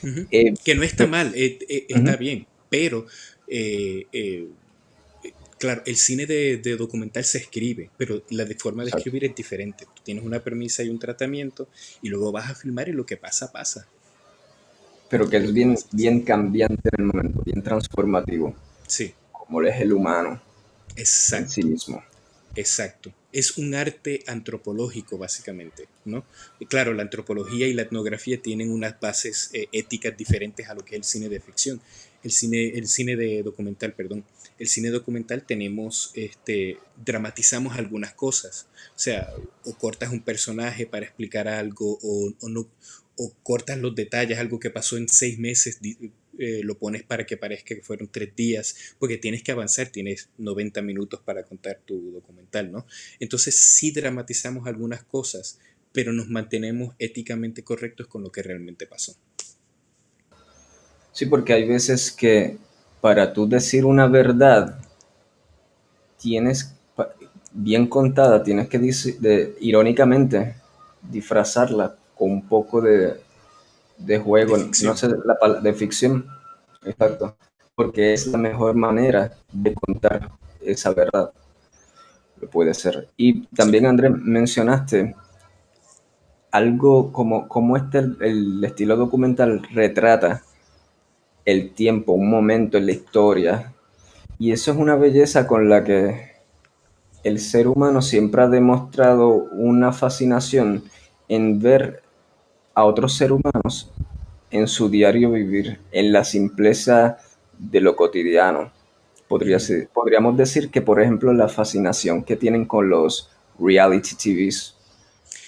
Ujú. Eh, Que no está pe- mal, está Ujú, bien, pero eh, eh, claro, el cine de documental se escribe, pero forma de exacto. escribir es diferente. Tú tienes una premisa y un tratamiento y luego vas a filmar y lo que pasa, pasa. Pero que Lo es que bien, pasa, pasa. bien cambiante en el momento, bien transformativo, Sí, como lo es el humano en sí exacto. mismo. Exacto. Es un arte antropológico, básicamente, ¿no? Y claro, la antropología y la etnografía tienen unas bases éticas diferentes a lo que es el cine de ficción. El cine de documental, perdón. El cine documental dramatizamos algunas cosas. O sea, o cortas un personaje para explicar algo, o no, o cortas los detalles, algo que pasó en 6 meses, lo pones para que parezca que fueron 3 días, porque tienes que avanzar, tienes 90 minutos para contar tu documental, ¿no? Entonces sí dramatizamos algunas cosas, pero nos mantenemos éticamente correctos con lo que realmente pasó. Sí, porque hay veces que para tú decir una verdad, tienes, bien contada, tienes que irónicamente disfrazarla con un poco de De juego, no ficción. sé, de ficción, Ujú. exacto, porque es la mejor manera de contar esa verdad, lo puede ser. Y Sí. también, Andrés, mencionaste algo como el estilo documental retrata el tiempo, un momento en la historia. Y eso es una belleza con la que el ser humano siempre ha demostrado una fascinación en ver a otros seres humanos en su diario vivir, en la simpleza de lo cotidiano. Ujú. Podríamos decir que, por ejemplo, la fascinación que tienen con los reality TVs.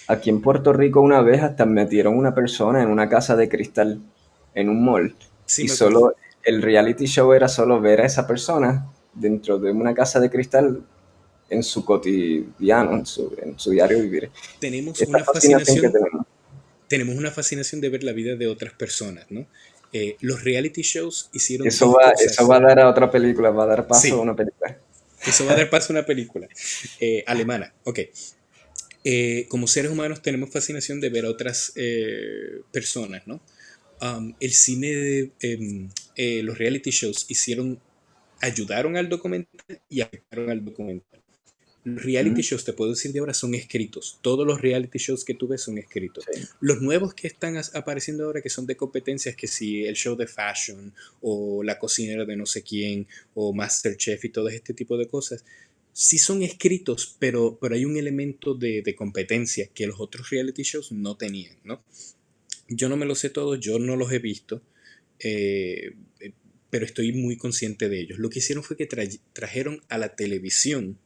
Aquí en Puerto Rico una vez hasta metieron una persona en una casa de cristal en un mall Sí, y me acuerdo. solo el reality show era solo ver a esa persona dentro de una casa de cristal en su cotidiano, en su diario vivir. Tenemos Esta una fascinación que fascinación, tenemos. tenemos una fascinación de ver la vida de otras personas, ¿no? Los reality shows hicieron Eso dos va, eso cosas. va a dar a otra película, va a dar paso a Sí, una película. eso va a dar paso a una película alemana. Ok. Como seres humanos tenemos fascinación de ver a otras personas, ¿no? El cine los reality shows ayudaron al documental y afectaron al documental. Los reality Mm, shows, te puedo decir de ahora, son escritos. Todos los reality shows que tú ves son escritos. sí. Los nuevos que están apareciendo ahora, que son de competencias, que si el show de fashion, o la cocinera de no sé quién, o Masterchef y todo este tipo de cosas, sí son escritos, pero hay un elemento de competencia que los otros reality shows no tenían, ¿no? Yo no me los sé todos, yo no los he visto, eh, pero estoy muy consciente de ellos. Lo que hicieron fue que trajeron a la televisión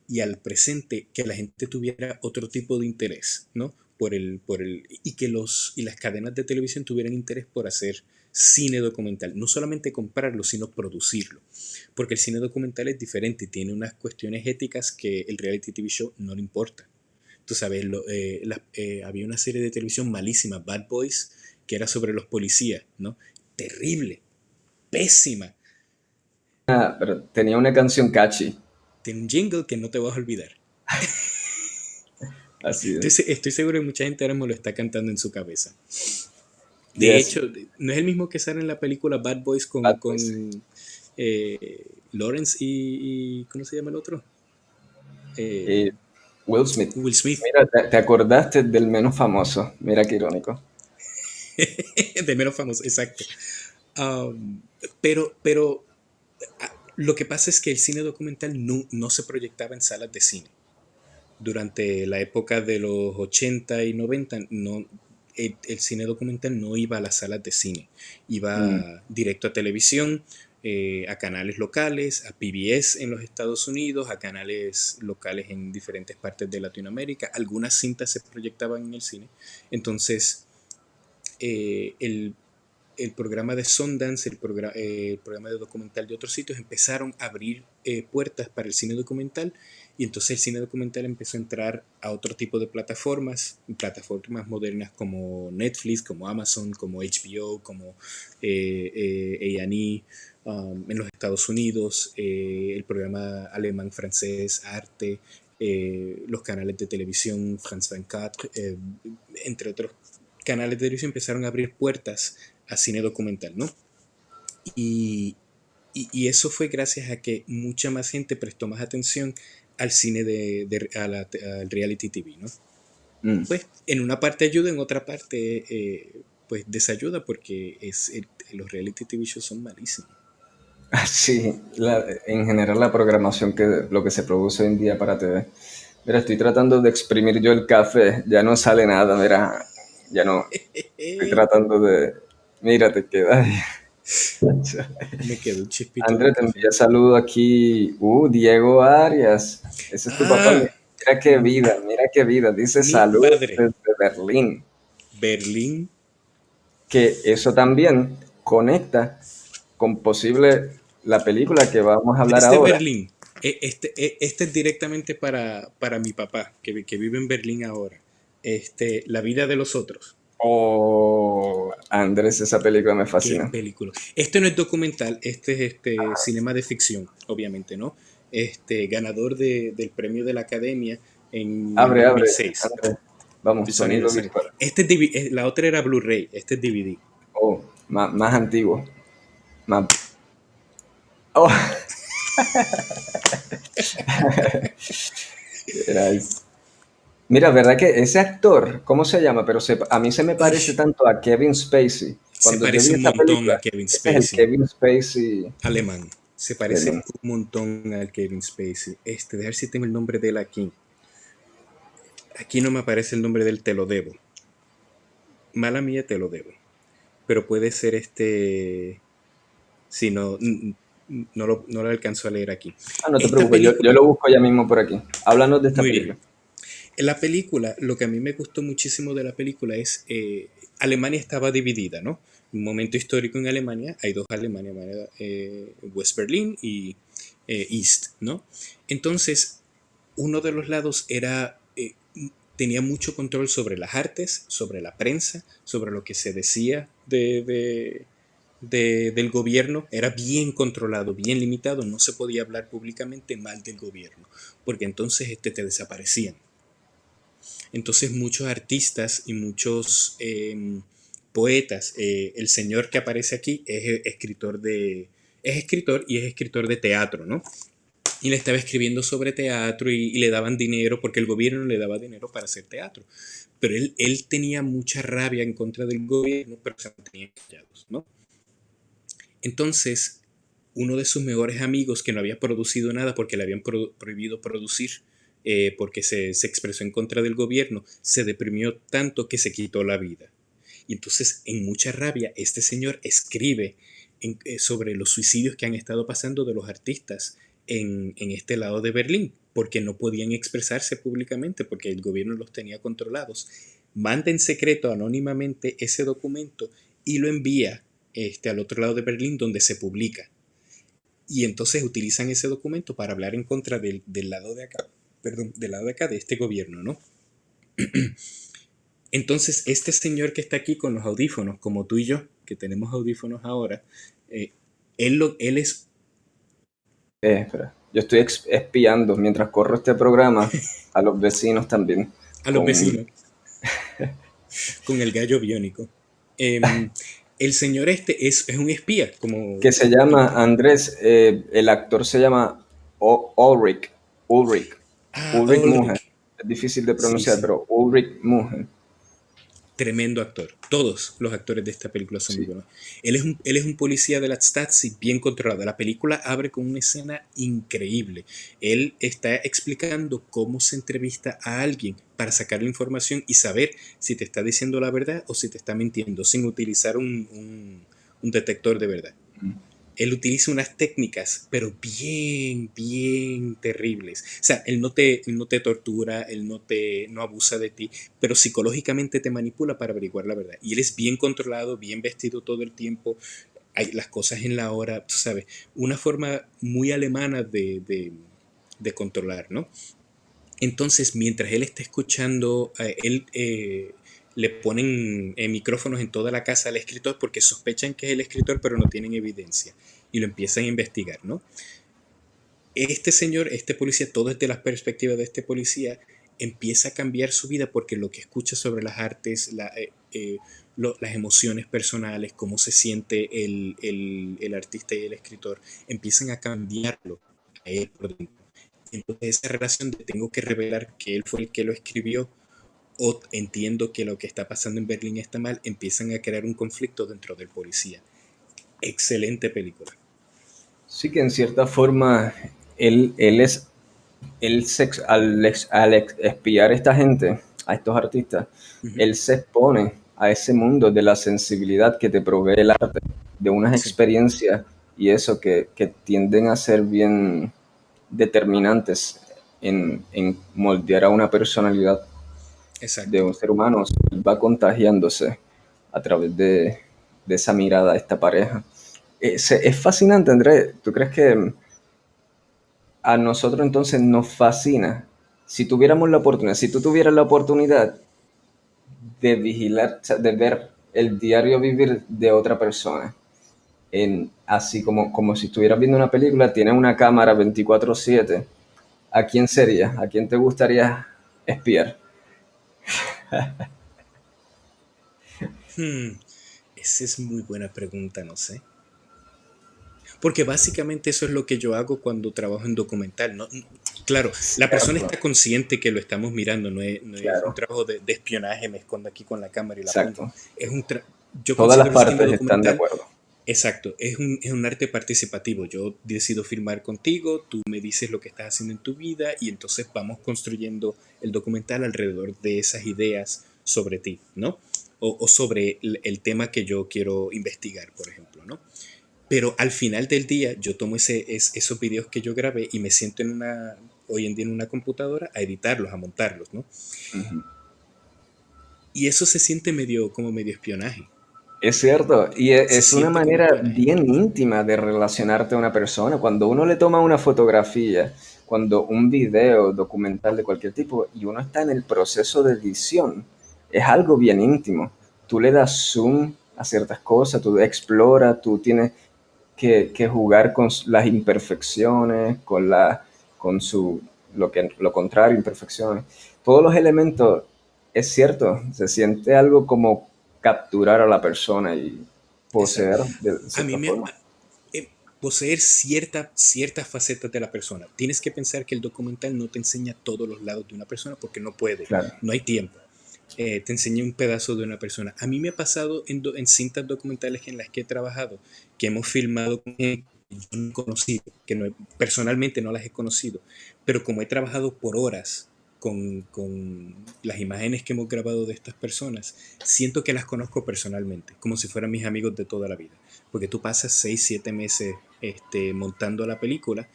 y al presente que la gente tuviera otro tipo de interés, ¿no? Y que y las cadenas de televisión tuvieran interés por hacer cine documental, no solamente comprarlo, sino producirlo, porque el cine documental es diferente, tiene unas cuestiones éticas que el reality TV show no le importa. Tú sabes, había una serie de televisión malísima, Bad Boys, que era sobre los policías, ¿no? Terrible, pésima. Ah, pero tenía una canción catchy, Tiene un jingle que no te vas a olvidar. así Estoy, es. estoy seguro que mucha gente ahora me lo está cantando en su cabeza. De Yes, hecho, no es el mismo que sale en la película Bad Boys con, Bad Boys. con Lawrence ¿cómo se llama el otro? Eh, Y Will Smith. Will Smith. Mira, te acordaste del menos famoso. Mira qué irónico. De menos famoso, exacto. Um, pero lo que pasa es que el cine documental no se proyectaba en salas de cine. Durante la época de los 80 y 90, no, el cine documental no iba a las salas de cine, Mm, iba directo a televisión, a canales locales, a PBS en los Estados Unidos, a canales locales en diferentes partes de Latinoamérica. Algunas cintas se proyectaban en el cine. Entonces, eh, el, el programa de Sundance, el programa de documental de otros sitios empezaron a abrir puertas para el cine documental, y entonces el cine documental empezó a entrar a otro tipo de plataformas modernas como Netflix, como Amazon, como HBO, como A&E en los Estados Unidos, el programa alemán-francés Arte, los canales de televisión France 24, entre otros canales de televisión empezaron a abrir puertas a cine documental, ¿no? Y, y eso fue gracias a que mucha más gente prestó más atención al cine al reality TV, ¿no? mm. Pues en una parte ayuda, en otra parte pues desayuda, porque los reality TV shows son malísimos. Sí, en general la programación lo que se produce hoy en día para TV. Mira, estoy tratando de exprimir yo el café, ya no sale nada, mira, ya no, estoy tratando de, mira, te queda ahí. Me quedó un chispito de André, te café. envía saludo aquí, Diego Arias, ese es tu papá, Ah, mira qué vida, dice mi saludos padre, desde Berlín, Berlín. que eso también conecta con posible la película que vamos a hablar Desde ahora. Berlín. Este es directamente para mi papá, que vive en Berlín ahora. La vida de los otros. Oh, Andrés, esa película me Qué fascina. película. Este no es documental, este es cinema de ficción, obviamente, ¿no? Ganador del premio de la Academia en el Abre, dos mil abre, seis Andrés. Vamos, De sonido, sonido sonido. visual. La otra era Blu-ray, este es DVD. Oh, más antiguo. Más... Oh, era. Mira, ¿verdad que ese actor, cómo se llama? Pero a mí se me Ay, parece tanto a Kevin Spacey. se Cuando yo parece vi un esa montón película, a Kevin ese es el Spacey. Kevin Spacey Alemán. Se de parece mí. un montón al Kevin Spacey. De ver si tengo el nombre de él aquí. Aquí no me aparece el nombre del, te lo debo. Mala mía, te lo debo. Pero puede ser si no. no lo alcanzo a leer aquí. Ah, no te Esta preocupes, yo película, lo busco ya mismo por aquí. Háblanos de esta muy bien. película. En la película, lo que a mí me gustó muchísimo de la película es, Alemania estaba dividida, ¿no? Un momento histórico en Alemania, hay dos Alemania, West Berlin y East, ¿no? Entonces, uno de los lados tenía mucho control sobre las artes, sobre la prensa, sobre lo que se decía del gobierno. Era bien controlado, bien limitado, no se podía hablar públicamente mal del gobierno, porque entonces te desaparecían. Entonces muchos artistas y muchos poetas, el señor que aparece aquí es escritor y es escritor de teatro, ¿no? Y le estaba escribiendo sobre teatro y le daban dinero porque el gobierno le daba dinero para hacer teatro. Pero él tenía mucha rabia en contra del gobierno, pero se mantenían callados, ¿no? Entonces, uno de sus mejores amigos que no había producido nada porque le habían prohibido producir, porque se expresó en contra del gobierno, se deprimió tanto que se quitó la vida. Y entonces, en mucha rabia, este señor escribe sobre los suicidios que han estado pasando de los artistas en este lado de Berlín, porque no podían expresarse públicamente, porque el gobierno los tenía controlados. Manda en secreto, anónimamente, ese documento y lo envía al otro lado de Berlín, donde se publica. Y entonces utilizan ese documento para hablar en contra del lado de acá, perdón, del lado de acá de este gobierno, ¿no? Entonces, este señor que está aquí con los audífonos, como tú y yo, que tenemos audífonos ahora, eh, él es Espera, yo estoy espiando mientras corro este programa a los vecinos también. a los Con... vecinos con el gallo biónico. Eh, el señor es un espía, como Que se llama Andrés, el actor se llama Ulrich, Ulrich, Ulrich Muhen. Ulrich. Es difícil de Sí, pronunciar, sí. pero Ulrich Muhen. Tremendo actor. Todos los actores de esta película son muy Sí. buenos. Él es un policía de la Stasi bien controlado. La película abre con una escena increíble. Él está explicando cómo se entrevista a alguien para sacar la información y saber si te está diciendo la verdad o si te está mintiendo, sin utilizar un detector de verdad. Él utiliza unas técnicas, pero bien, bien terribles. O sea, él no te tortura, no abusa de ti, pero psicológicamente te manipula para averiguar la verdad. Y él es bien controlado, bien vestido todo el tiempo, hay las cosas en la hora, tú sabes, una forma muy alemana de controlar, ¿no? Entonces, mientras él está escuchando, él le ponen micrófonos en toda la casa al escritor porque sospechan que es el escritor, pero no tienen evidencia. Y lo empiezan a investigar, ¿no? Este señor, este policía, todo desde la perspectiva de este policía, empieza a cambiar su vida porque lo que escucha sobre las artes, las emociones personales, cómo se siente el artista y el escritor, empiezan a cambiarlo a él por dentro. Entonces esa relación de tengo que revelar que él fue el que lo escribió o entiendo que lo que está pasando en Berlín está mal, empiezan a crear un conflicto dentro del policía. Excelente película. Sí que en cierta forma al espiar a esta gente, a estos artistas, Ujú. él se expone a ese mundo de la sensibilidad que te provee el arte, de unas Sí, experiencias y eso que tienden a ser bien determinantes en moldear a una personalidad de exacto. un ser humano. Va contagiándose a través de esa mirada a esta pareja. Es fascinante, Andrés. ¿Tú crees que a nosotros entonces nos fascina? Si tuviéramos la oportunidad, si tú tuvieras la oportunidad de vigilar, o sea, de ver el diario vivir de otra persona, así como si estuvieras viendo una película, tienes una cámara 24/7, ¿a quién sería? ¿A quién te gustaría espiar? Hmm, esa es muy buena pregunta, no sé. Porque básicamente eso es lo que yo hago cuando trabajo en documental, ¿no? Claro, la persona Cierto, está consciente que lo estamos mirando, no es un claro, trabajo de espionaje, me escondo aquí con la cámara y la apunto. exacto. Yo Todas las considero el cine partes están de documental, acuerdo. exacto, es un arte participativo. Yo decido filmar contigo, tú me dices lo que estás haciendo en tu vida y entonces vamos construyendo el documental alrededor de esas ideas sobre ti, ¿no? O sobre el tema que yo quiero investigar, por ejemplo, ¿no? Pero al final del día yo tomo esos videos que yo grabé y me siento hoy en día en una computadora a editarlos, a montarlos, ¿no? Ujú. Y eso se siente como medio espionaje. Es cierto, y Se es una siente como manera espionaje. bien íntima de relacionarte a una persona. Cuando uno le toma una fotografía, cuando un video documental de cualquier tipo, y uno está en el proceso de edición, es algo bien íntimo. Tú le das zoom a ciertas cosas, tú exploras, tú tienes que jugar con las imperfecciones, con lo contrario, imperfecciones. Todos los elementos, es cierto, se siente algo como capturar a la persona y Exacto. poseer de A mí cierta me... forma. Poseer ciertas facetas de la persona. Tienes que pensar que el documental no te enseña todos los lados de una persona porque no puede, Claro. no hay tiempo. Te enseña un pedazo de una persona. A mí me ha pasado en cintas documentales en las que he trabajado, que hemos filmado con gente que yo no he conocido, que personalmente no las he conocido, pero como he trabajado por horas con las imágenes que hemos grabado de estas personas, siento que las conozco personalmente, como si fueran mis amigos de toda la vida. Porque tú pasas 6 7 meses montando la película,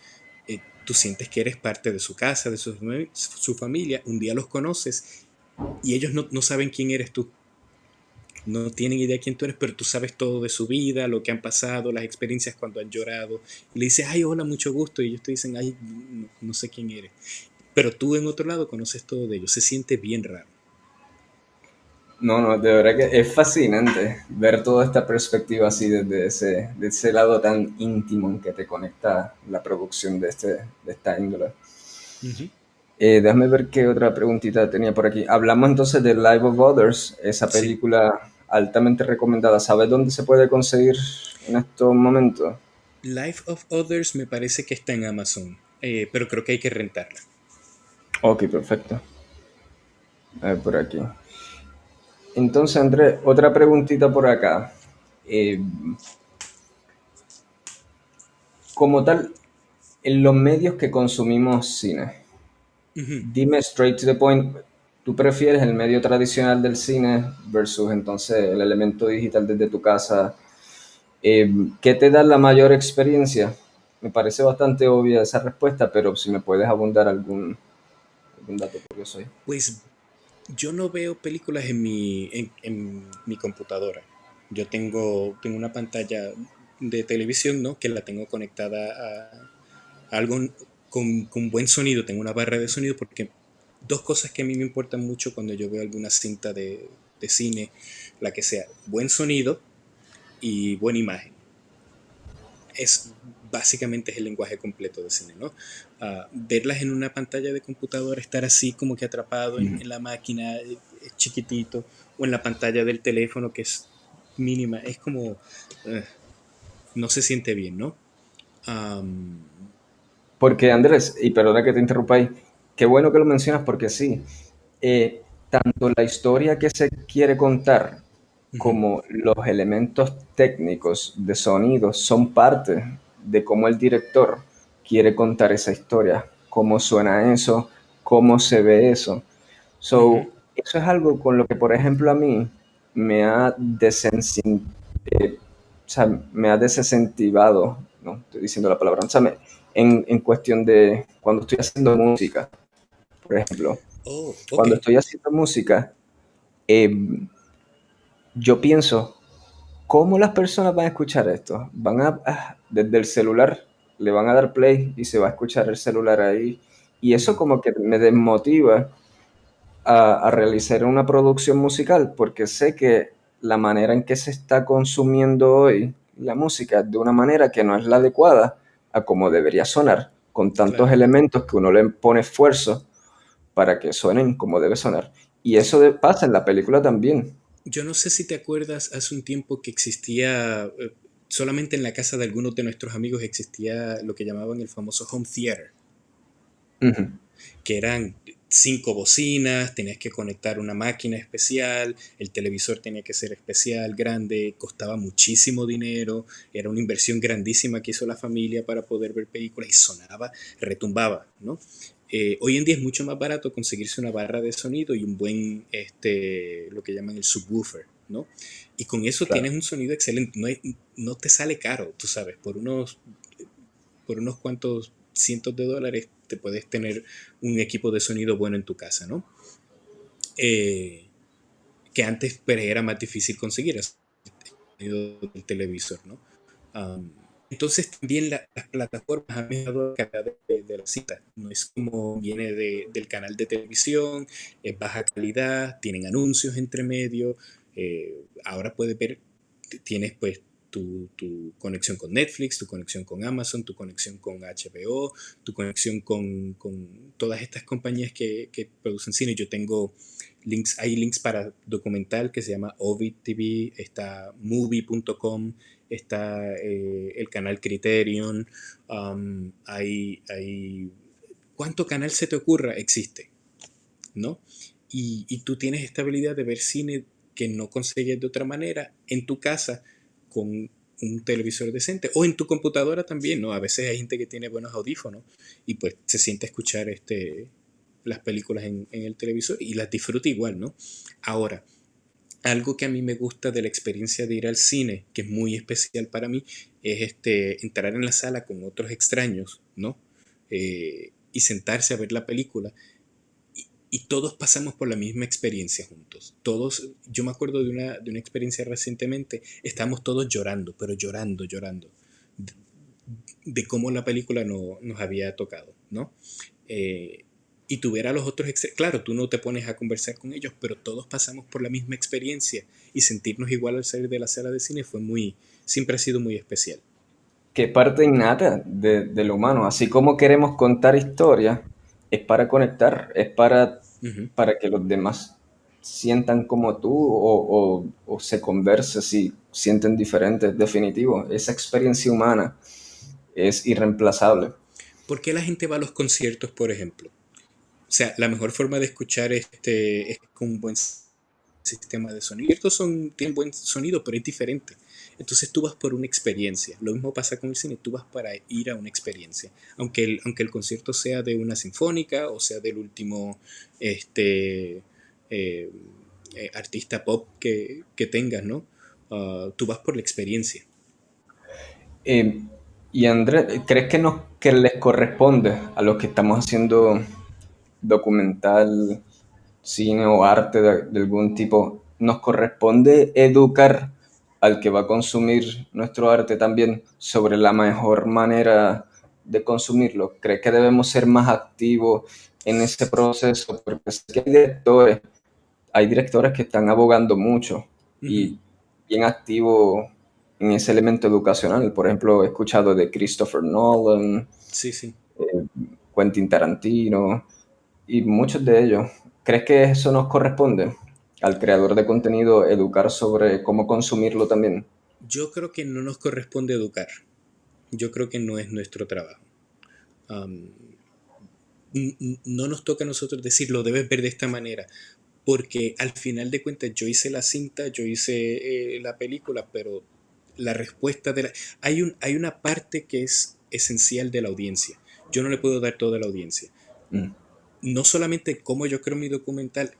tú sientes que eres parte de su casa, de su familia, un día los conoces y ellos no saben quién eres tú. No tienen idea quién tú eres, pero tú sabes todo de su vida, lo que han pasado, las experiencias cuando han llorado. Y le dices, ay, hola, mucho gusto. Y ellos te dicen, ay, no sé quién eres. Pero tú en otro lado conoces todo de ellos. Se siente bien raro. No, no, de verdad que es fascinante ver toda esta perspectiva así de ese lado tan íntimo en que te conecta la producción de esta índole. Ujú. Déjame ver qué otra preguntita tenía por aquí. Hablamos entonces de Life of Others, esa Sí. película altamente recomendada. ¿Sabes dónde se puede conseguir en estos momentos? Life of Others me parece que está en Amazon, pero creo que hay que rentarla. Ok, perfecto. A ver, por aquí. Entonces, Andrés, otra preguntita por acá. Eh, Como tal, en los medios que consumimos cine, Ujú. dime straight to the point, ¿tú prefieres el medio tradicional del cine versus entonces el elemento digital desde tu casa? ¿Qué te da la mayor experiencia? Me parece bastante obvia esa respuesta, pero si me puedes abundar algún dato curioso ahí. Pues yo no veo películas en mi computadora. Yo tengo una pantalla de televisión, ¿no? Que la tengo conectada a algo con buen sonido. Tengo una barra de sonido porque dos cosas que a mí me importan mucho cuando yo veo alguna cinta de cine, la que sea, buen sonido y buena imagen. Básicamente es el lenguaje completo de cine, ¿no? Verlas en una pantalla de computadora, estar así como que atrapado en la máquina, chiquitito, o en la pantalla del teléfono que es mínima, es como, eh, no se siente bien, ¿no? Um, Porque Andrés, y perdona que te interrumpa ahí, qué bueno que lo mencionas porque sí, tanto la historia que se quiere contar uh-huh, como los elementos técnicos de sonido son parte de cómo el director quiere contar esa historia, cómo suena eso, cómo se ve eso. uh-huh, So, eso es algo con lo que, por ejemplo, a mí me ha o sea, me ha desincentivado, no estoy diciendo la palabra, o sea, en cuestión de cuando estoy haciendo música, por ejemplo, oh, ok, cuando estoy haciendo música, eh, yo pienso, ¿cómo las personas van a escuchar esto? Desde el celular, le van a dar play y se va a escuchar el celular ahí. Y eso uh-huh, como que me desmotiva a realizar una producción musical, porque sé que la manera en que se está consumiendo hoy la música es de una manera que no es la adecuada a como debería sonar, con tantos claro. elementos que uno le pone esfuerzo para que suenen como debe sonar. Y eso pasa en la película también. Yo no sé si te acuerdas, hace un tiempo que existía, solamente en la casa de algunos de nuestros amigos existía lo que llamaban el famoso home theater, Ujú. que eran 5 bocinas, tenías que conectar una máquina especial, el televisor tenía que ser especial, grande, costaba muchísimo dinero, era una inversión grandísima que hizo la familia para poder ver películas y sonaba, retumbaba, ¿no? Hoy en día es mucho más barato conseguirse una barra de sonido y un buen, lo que llaman el subwoofer, ¿no? Y con eso claro. tienes un sonido excelente. No te sale caro, tú sabes, por unos cuantos cientos de dólares te puedes tener un equipo de sonido bueno en tu casa, ¿no? Eh, que antes pues, era más difícil conseguir el sonido del televisor, ¿no? Um, entonces también las plataformas han mejorado la calidad de la cita. No es como viene del canal de televisión, es baja calidad, tienen anuncios entre medio. Ahora puedes ver, tienes pues tu conexión con Netflix, tu conexión con Amazon, tu conexión con HBO, tu conexión con todas estas compañías que producen cine. Yo tengo links, hay links para documental que se llama Ovid TV, está movie.com, está el canal Criterion, hay cuánto canal se te ocurra existe, ¿no? Y tú tienes esta habilidad de ver cine que no consigues de otra manera en tu casa con un televisor decente o en tu computadora también, ¿no? A veces hay gente que tiene buenos audífonos y pues se siente a escuchar las películas en el televisor y las disfruta igual, ¿no? Ahora, algo que a mí me gusta de la experiencia de ir al cine, que es muy especial para mí, es entrar en la sala con otros extraños, ¿no? Y sentarse a ver la película y todos pasamos por la misma experiencia juntos. Todos, yo me acuerdo de una experiencia recientemente, estábamos todos llorando, pero llorando, llorando, de, de cómo la película nos había tocado, ¿no? Eh, y tú ver a los otros, claro, tú no te pones a conversar con ellos, pero todos pasamos por la misma experiencia y sentirnos igual al salir de la sala de cine siempre ha sido muy especial. Que parte innata de lo humano. Así como queremos contar historias, es para conectar, es Ujú. para que los demás sientan como tú o se converse si sienten diferentes. Definitivo, esa experiencia humana es irreemplazable. ¿Por qué la gente va a los conciertos, por ejemplo? O sea, la mejor forma de escuchar es con un buen sistema de sonido. Estos tienen buen sonido, pero es diferente. Entonces tú vas por una experiencia. Lo mismo pasa con el cine, tú vas para ir a una experiencia. Aunque el concierto sea de una sinfónica o sea del último este, eh, artista pop que tengas, ¿no? Tú vas por la experiencia. Eh, y Andrés, ¿crees que les corresponde a los que estamos haciendo documental, cine o arte de algún tipo, nos corresponde educar al que va a consumir nuestro arte también sobre la mejor manera de consumirlo? ¿Crees que debemos ser más activos en ese proceso? Porque sé que hay directores que están abogando mucho Ujú. y bien activos en ese elemento educacional. Por ejemplo, he escuchado de Christopher Nolan, Sí, sí. Quentin Tarantino y muchos de ellos. ¿Crees que eso nos corresponde al creador de contenido educar sobre cómo consumirlo también? Yo creo que no nos corresponde educar. Yo creo que no es nuestro trabajo. Um, no nos toca a nosotros decir lo debes ver de esta manera, porque al final de cuentas yo hice la cinta, yo hice la película, pero la respuesta hay una parte que es esencial de la audiencia. Yo no le puedo dar toda la audiencia. Mm, No solamente como yo creo mi documental,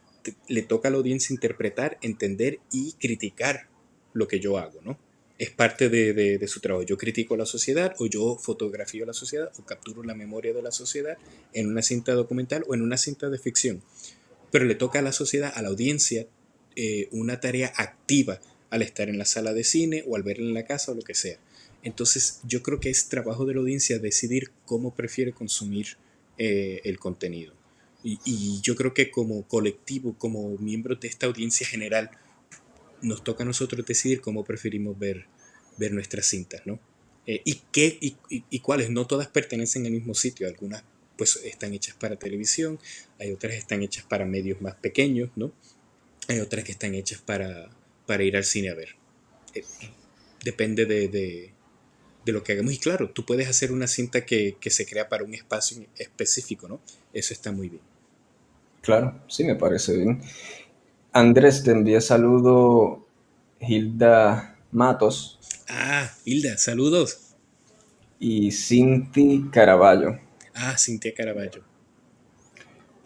le toca a la audiencia interpretar, entender y criticar lo que yo hago, ¿no? Es parte de su trabajo. Yo critico la sociedad o yo fotografío la sociedad o capturo la memoria de la sociedad en una cinta documental o en una cinta de ficción. Pero le toca a la sociedad, a la audiencia, una tarea activa al estar en la sala de cine o al verla en la casa o lo que sea. Entonces yo creo que es trabajo de la audiencia decidir cómo prefiere consumir el contenido. Y yo creo que como colectivo, como miembros de esta audiencia general, nos toca a nosotros decidir cómo preferimos ver nuestras cintas, ¿no? Y cuáles, no todas pertenecen al mismo sitio, algunas pues están hechas para televisión, hay otras que están hechas para medios más pequeños, ¿no? Hay otras que están hechas para ir al cine a ver. Eh, Depende de lo que hagamos. Y claro, tú puedes hacer una cinta que se crea para un espacio específico, ¿no? Eso está muy bien. claro, sí, me parece bien. Andrés, te envía saludo Hilda Matos Ah, Hilda, saludos. y Cinti Caraballo. Ah, Cintia Caraballo.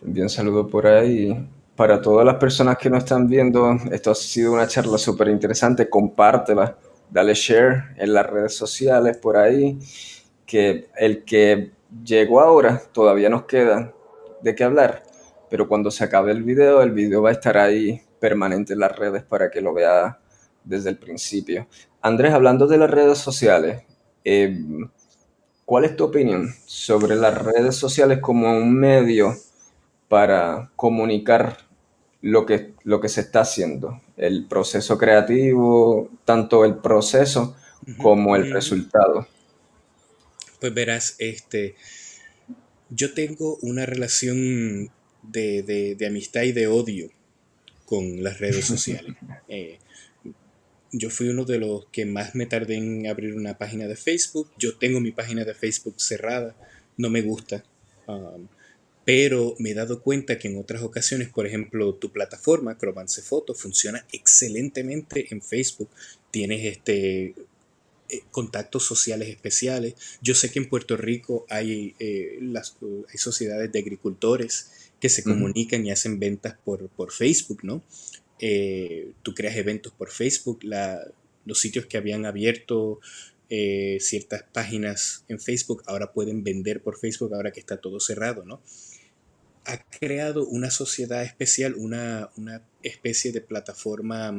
Te envío un saludo por ahí para todas las personas que nos están viendo, esto ha sido una charla súper interesante. Compártela, dale share en las redes sociales por ahí. Que el que llegó ahora todavía nos queda de qué hablar, pero cuando se acabe el video va a estar ahí permanente en las redes para que lo vea desde el principio. Andrés, hablando de las redes sociales, eh, ¿cuál es tu opinión sobre las redes sociales como un medio para comunicar lo que se está haciendo? El proceso creativo, tanto el proceso Ujú, como el ujú. resultado. Pues verás, yo tengo una relación de amistad y de odio con las redes sociales. Eh, yo fui uno de los que más me tardé en abrir una página de Facebook. Yo tengo mi página de Facebook cerrada, no me gusta. um, pero me he dado cuenta que en otras ocasiones, por ejemplo, tu plataforma, Cromance Photo, funciona excelentemente en Facebook. Tienes contactos sociales especiales. Yo sé que en Puerto Rico hay sociedades de agricultores que se Ujú. comunican y hacen ventas por Facebook, ¿no? Tú creas eventos por Facebook, los sitios que habían abierto ciertas páginas en Facebook ahora pueden vender por Facebook ahora que está todo cerrado, ¿no? Ha creado una sociedad especial, una especie de plataforma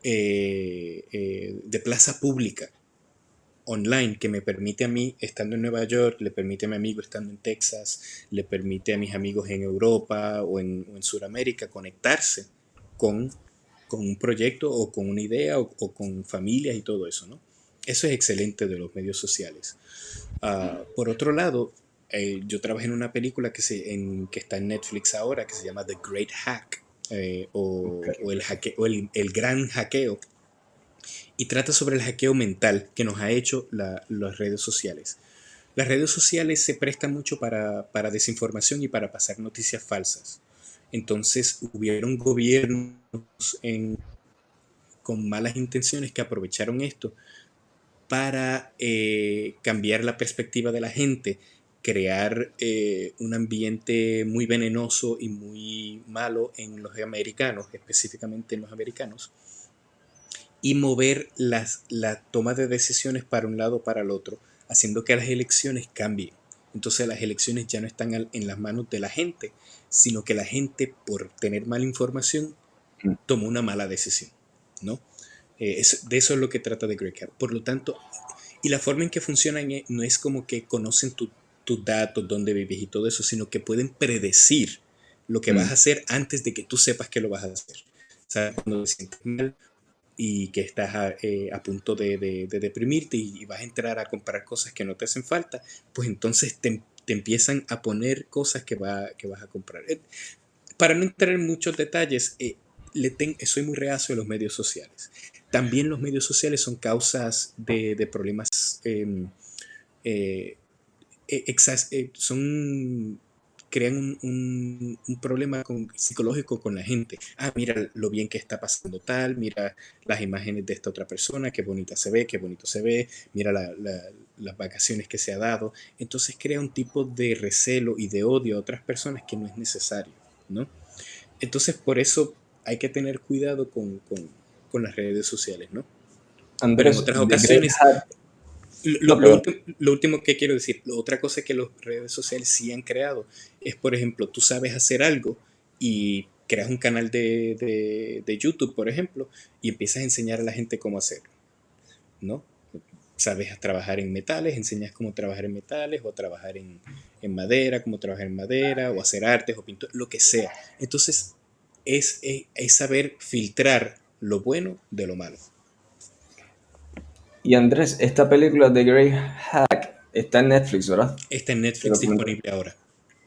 de plaza pública online que me permite a mí, estando en Nueva York, le permite a mi amigo estando en Texas, le permite a mis amigos en Europa o en Sudamérica conectarse con, con un proyecto o con una idea o con familias y todo eso, ¿no? Eso es excelente de los medios sociales. Por otro lado, yo trabajé en una película que está en Netflix ahora que se llama The Great Hack o el gran hackeo y trata sobre el hackeo mental que nos ha hecho las redes sociales. Las redes sociales se prestan mucho para desinformación y para pasar noticias falsas. Entonces hubieron gobiernos con malas intenciones que aprovecharon esto para cambiar la perspectiva de la gente, crear un ambiente muy venenoso y muy malo en los americanos, específicamente en los americanos, y mover la toma de decisiones para un lado o para el otro, haciendo que las elecciones cambien. Entonces las elecciones ya no están en las manos de la gente, sino que la gente, por tener mala información, tomó una mala decisión, ¿no? De eso es lo que trata de Greg Hart. Por lo tanto, y la forma en que funcionan no es como que conocen tus datos, dónde vives y todo eso, sino que pueden predecir lo que vas a Mm. hacer antes de que tú sepas que lo vas a hacer. O sea, cuando te sientes mal y que estás a punto de deprimirte y vas a entrar a comprar cosas que no te hacen falta, pues entonces te empiezan a poner cosas que vas a comprar. Para no entrar en muchos detalles, soy muy reacio a los medios sociales. También los medios sociales son causas de problemas, eh, son crean un problema psicológico con la gente. Mira lo bien que está pasando tal, mira las imágenes de esta otra persona, qué bonita se ve, qué bonito se ve, mira las vacaciones que se ha dado. Entonces crea un tipo de recelo y de odio a otras personas que no es necesario, ¿no? Entonces por eso hay que tener cuidado con las redes sociales, ¿no? Pero en Andrés, otras The Great ocasiones, Hack. No, perdón. lo último que quiero decir, otra cosa que las redes sociales sí han creado es, por ejemplo, tú sabes hacer algo y creas un canal de YouTube, por ejemplo, y empiezas a enseñar a la gente cómo hacerlo, ¿no? Sabes trabajar en metales, enseñas cómo trabajar en metales, o trabajar en madera, cómo trabajar en madera, o hacer artes, o pintura, lo que sea. Entonces, es saber filtrar lo bueno de lo malo. Y Andrés, esta película The Great Hack está en Netflix, ¿verdad? Está en Te Netflix lo comenté. disponible ahora.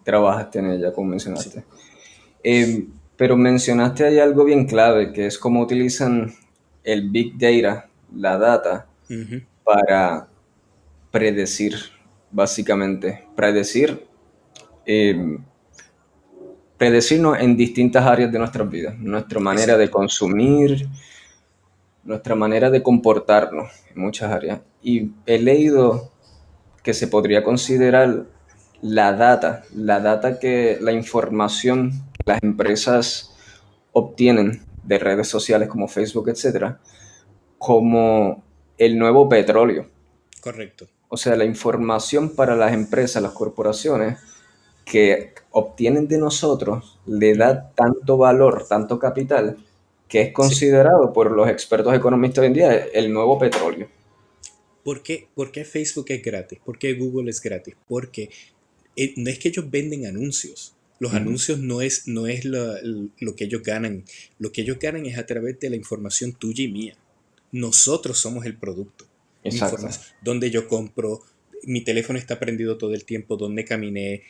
Trabajaste en ella, como Sí. mencionaste. Pero mencionaste ahí algo bien clave, que es cómo utilizan el Big Data, la data, Ujú. para predecir, básicamente. Eh, predecirnos en distintas áreas de nuestras vidas. Nuestra manera de Exacto. consumir, nuestra manera de comportarnos en muchas áreas. Y he leído que se podría considerar la data, la información las empresas obtienen de redes sociales como Facebook, etcétera, como el nuevo petróleo. Correcto. O sea, la información para las empresas, las corporaciones que obtienen de nosotros le Ujú. da tanto valor, tanto capital, que es Sí. considerado por los expertos economistas hoy en día el nuevo petróleo. ¿Por qué Facebook es gratis? ¿Por qué Google es gratis? Porque no es que ellos venden anuncios. Los Ujú. anuncios no es lo que ellos ganan. Lo que ellos ganan es a través de la información tuya y mía. Nosotros somos el producto. Mi Exacto. información, dónde yo compro, mi teléfono está prendido todo el tiempo, dónde caminé,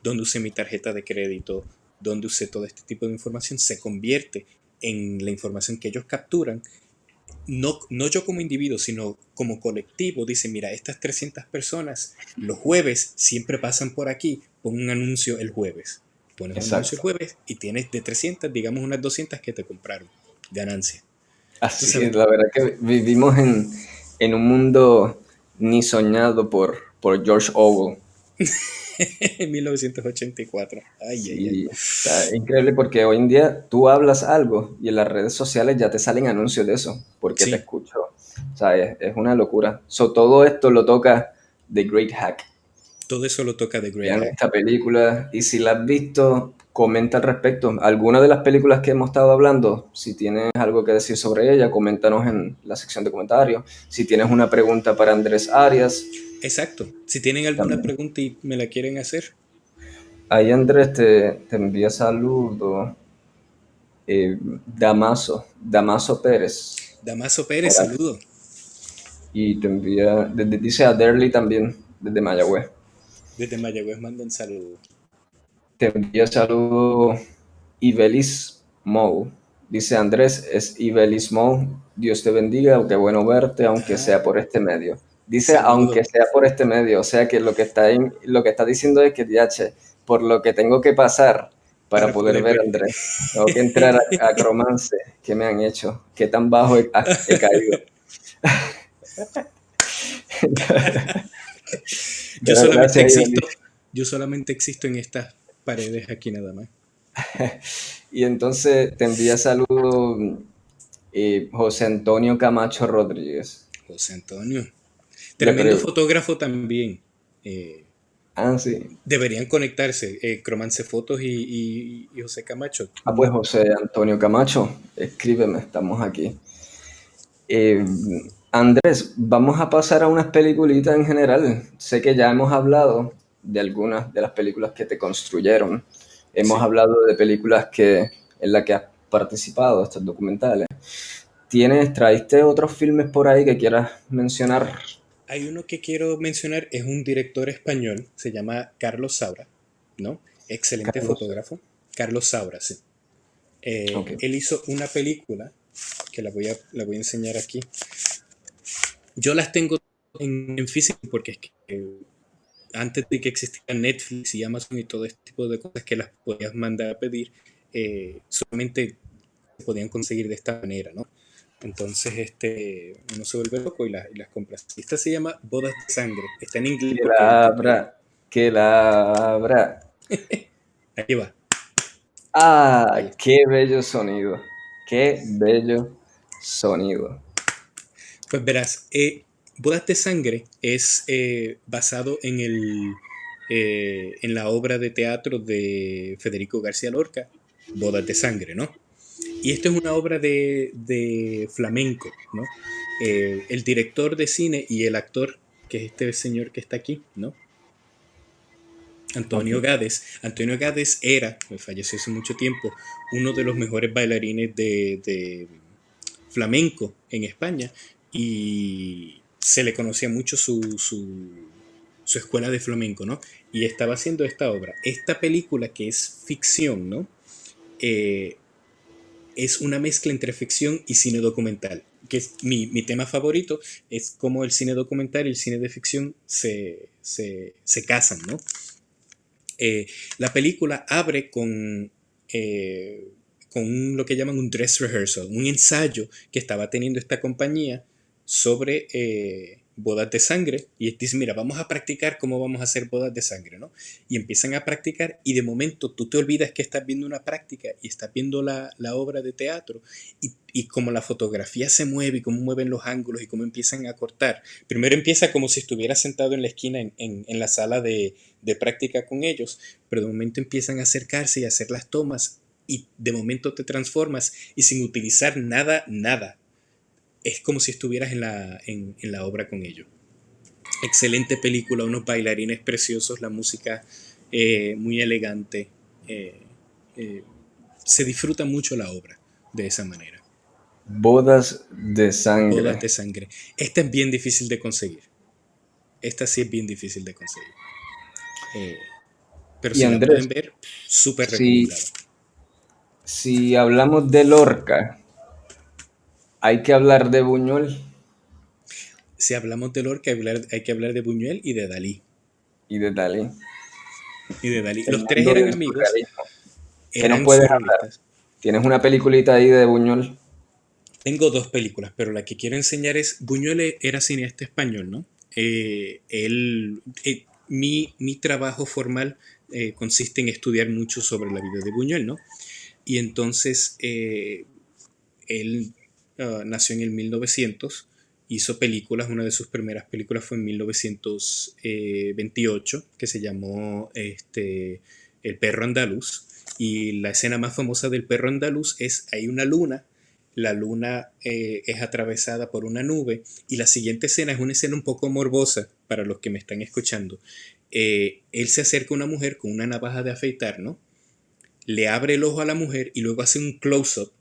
dónde usé mi tarjeta de crédito, dónde usé todo este tipo de información, se convierte en la información que ellos capturan. No yo como individuo, sino como colectivo, dicen, mira, estas 300 personas los jueves siempre pasan por aquí, pon un anuncio el jueves. Pones un anuncio el Exacto. jueves y tienes de 300, digamos unas 200 que te compraron. Ganancia. Tú Así sabes, es, la verdad que vivimos en un mundo ni soñado por George Orwell. en 1984. Ay, ay, ay. Sí, o sea, es increíble porque hoy en día tú hablas algo y en las redes sociales ya te salen anuncios de eso, porque te Sí, escucho. O sea, es una locura. Todo esto lo toca The Great Hack. todo eso lo toca The Great Vean Hack. esta película y si la has visto, comenta al respecto. Alguna de las películas que hemos estado hablando, si tienes algo que decir sobre ella, coméntanos en la sección de comentarios. Si tienes una pregunta para Andrés Arias, Exacto. Si tienen alguna también. pregunta y me la quieren hacer, Ahí Andrés te envía saludos. Damaso Pérez. Damaso Pérez, Por ahí. saludo. Y te envía, dice a Derly también, desde Mayagüez. Desde Mayagüez mandan saludo. Te envía saludos Ibelis Mou. Dice Andrés, es Ibelis Mou. Dios te bendiga, qué bueno verte, aunque Ah, sea por este medio. Dice, saludo. aunque sea por este medio, o sea que lo que está diciendo es que, diache, por lo que tengo que pasar para Para poder poder ver a verte. Andrés. Tengo que entrar a Cromance. ¿Qué me han hecho? ¿Qué tan bajo he caído? Yo Pero solamente gracias, Ibelis. existo, yo solamente existo en estas paredes aquí nada más. Y entonces te envía saludos José Antonio Camacho Rodríguez. José Antonio. Le Tremendo pre- fotógrafo también. Eh, Ah, sí. deberían conectarse. Cromance Fotos y José Camacho. Ah, pues José Antonio Camacho, escríbeme, estamos aquí. Eh, Andrés, vamos a pasar a unas peliculitas en general. Sé que ya hemos hablado de algunas de las películas que te construyeron. Hemos Sí. hablado de películas en las que has participado, estos documentales. Traíste otros filmes por ahí que quieras mencionar? Hay uno que quiero mencionar, es un director español, se llama Carlos Saura, ¿no? Excelente Carlos. fotógrafo. Carlos Saura, sí. Ok. Él hizo una película que la voy a enseñar aquí. Yo las tengo en físico porque es que antes de que existiera Netflix y Amazon y todo este tipo de cosas que las podías mandar a pedir, solamente se podían conseguir de esta manera, ¿no? Entonces, uno se vuelve loco y las compras. Esta se llama Bodas de Sangre. Está en inglés Que porque la abra, que la abra. ahí va, ahí ¡Ah! está. ¡Qué bello sonido! ¡Qué bello sonido! Pues verás, Bodas de Sangre es basado en la obra de teatro de Federico García Lorca, Bodas de Sangre, ¿no? Y esto es una obra de flamenco, ¿no? El director de cine y el actor, que es este señor que está aquí, ¿no? Ok. Antonio Gades era, falleció hace mucho tiempo, uno de los mejores bailarines de flamenco en España y se le conocía mucho su escuela de flamenco, ¿no? Y estaba haciendo esta obra. Esta película que es ficción, ¿no? Eh, es una mezcla entre ficción y cine documental, que es mi tema favorito, es cómo el cine documental y el cine de ficción se casan, ¿no? La película abre con lo que llaman un dress rehearsal, un ensayo que estaba teniendo esta compañía sobre bodas de sangre y dicen, mira, vamos a practicar cómo vamos a hacer bodas de sangre, ¿no? Y empiezan a practicar y de momento tú te olvidas que estás viendo una práctica y estás viendo la obra de teatro y como la fotografía se mueve y cómo mueven los ángulos y cómo empiezan a cortar. Primero empieza como si estuvieras sentado en la esquina en la sala de práctica con ellos, pero de momento empiezan a acercarse y a hacer las tomas y de momento te transformas y sin utilizar nada, es como si estuvieras en la obra con ellos. Excelente película, unos bailarines preciosos, la música muy elegante. eh, eh, Se disfruta mucho la obra de esa manera. Bodas de Bodas sangre. de sangre. Esta es bien difícil de conseguir. Esta sí es bien difícil de conseguir. Eh, pero Y si la pueden Andrés, ver, súper si, recomendada. si hablamos de Lorca, hay que hablar de Buñuel Si hablamos de Lorca, hay que hablar de Buñuel y de Dalí. y de Dalí, el Los tres mundo eran del amigos, surrealismo. ¿Qué nos eran puedes hablar? surrealistas. ¿Tienes una peliculita ahí de Buñuel? Tengo dos películas, pero la que quiero enseñar es, Buñuel era cineasta español, ¿no? Mi trabajo formal consiste en estudiar mucho sobre la vida de Buñuel, ¿no? Y entonces él nació en el 1900, hizo películas, una de sus primeras películas fue en 1928, que se llamó El perro andaluz, y la escena más famosa del perro andaluz es, hay una luna, la luna es atravesada por una nube, y la siguiente escena es una escena un poco morbosa para los que me están escuchando. Él se acerca a una mujer con una navaja de afeitar, ¿no? Le abre el ojo a la mujer y luego hace un close-up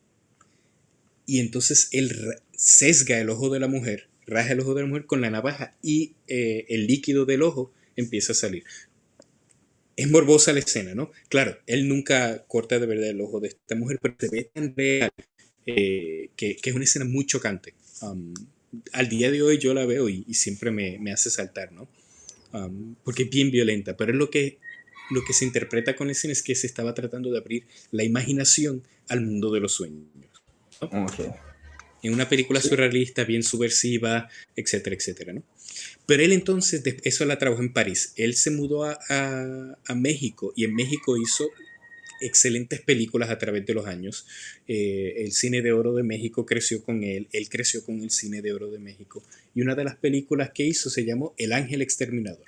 y entonces él sesga el ojo de la mujer, raja el ojo de la mujer con la navaja y el líquido del ojo empieza a salir. Es morbosa la escena, ¿no? Claro, él nunca corta de verdad el ojo de esta mujer, pero se ve tan real que es una escena muy chocante. Al día de hoy yo la veo y siempre me hace saltar, ¿no? Porque es bien violenta, pero es lo que se interpreta con la escena es que se estaba tratando de abrir la imaginación al mundo de los sueños, ¿no? Ok. En una película Sí. surrealista, bien subversiva, etcétera, etcétera, ¿no? Pero él entonces, eso la trabajó en París. Él se mudó a México y en México hizo excelentes películas a través de los años. El cine de oro de México creció con él creció con el cine de oro de México. Y una de las películas que hizo se llamó El Ángel Exterminador.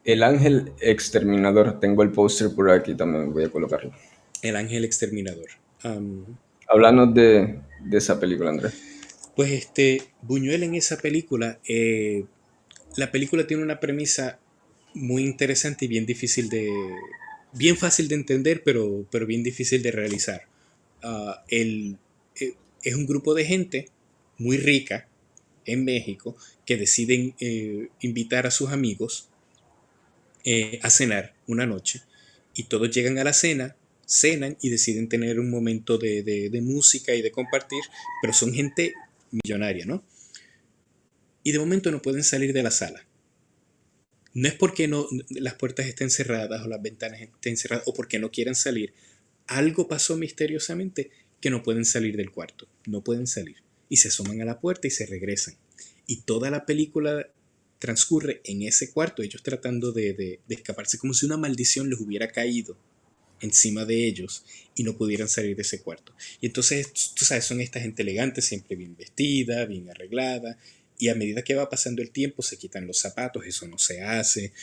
El ángel exterminador. Tengo el póster por aquí también, voy a colocarlo. El Ángel Exterminador. Um, Háblanos de esa película, Andrés. pues Buñuel en esa película, la película tiene una premisa muy interesante y bien fácil de entender, pero bien difícil de realizar. Es un grupo de gente muy rica en México que deciden invitar a sus amigos a cenar una noche y todos llegan a la cena, cenan y deciden tener un momento de música y de compartir, pero son gente millonaria, ¿no? Y de momento no pueden salir de la sala. No es porque las puertas estén cerradas o las ventanas estén cerradas o porque no quieran salir. Algo pasó misteriosamente que no pueden salir del cuarto. No pueden salir. Y se asoman a la puerta y se regresan. Y toda la película transcurre en ese cuarto, ellos tratando de escaparse, como si una maldición les hubiera caído encima de ellos y no pudieran salir de ese cuarto. Y entonces, tú sabes, son esta gente elegante, siempre bien vestida, bien arreglada, y a medida que va pasando el tiempo se quitan los zapatos, eso no se hace,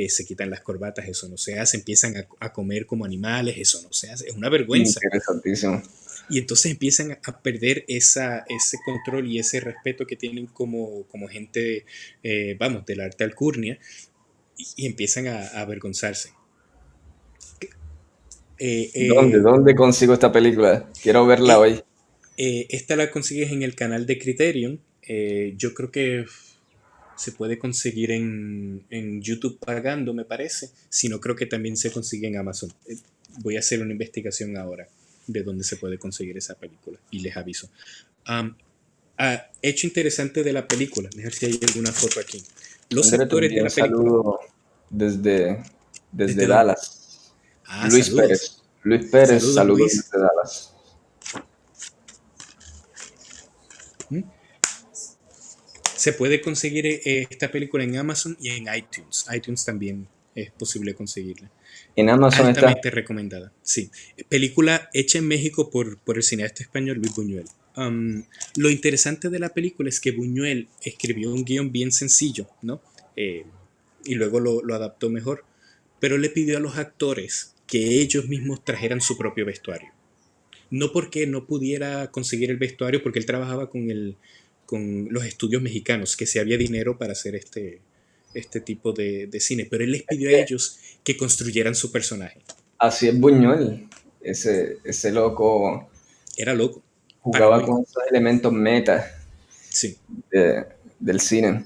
se quitan las corbatas, eso no se hace, empiezan a comer como animales, eso no se hace, es una vergüenza. Interesantísimo. Y entonces empiezan a perder ese control y ese respeto que tienen como gente, vamos, del arte alcurnia, y empiezan a avergonzarse. Eh, ¿Dónde? eh, ¿Dónde consigo esta película? Quiero verla eh, hoy. Esta la consigues en el canal de Criterion. Yo creo que se puede conseguir en YouTube pagando, me parece. Si no, creo que también se consigue en Amazon. Voy a hacer una investigación ahora de dónde se puede conseguir esa película y les aviso. Um, Hecho interesante de la película, a ver si hay alguna foto aquí. Los Andrés, te actores de envío un la película, saludo desde, ¿desde desde dónde? Dallas. Ah, Luis saludos. Pérez. Luis Pérez, Saludos, saludos Luis. desde Dallas. ¿Mm? Se puede conseguir esta película en Amazon y en iTunes. iTunes también es posible conseguirla. En Amazon está. Altamente recomendada, sí. Película hecha en México por el cineasta español Luis Buñuel. Lo interesante de la película es que Buñuel escribió un guión bien sencillo, ¿no? Eh, y luego lo adaptó mejor, pero le pidió a los actores que ellos mismos trajeran su propio vestuario. No porque no pudiera conseguir el vestuario, porque él trabajaba con los estudios mexicanos, que si había dinero para hacer este tipo de cine, pero él les pidió a ellos que construyeran su personaje. Así es Buñuel. Ese loco Era loco, jugaba paranoico. con esos elementos meta Sí. de- del cine.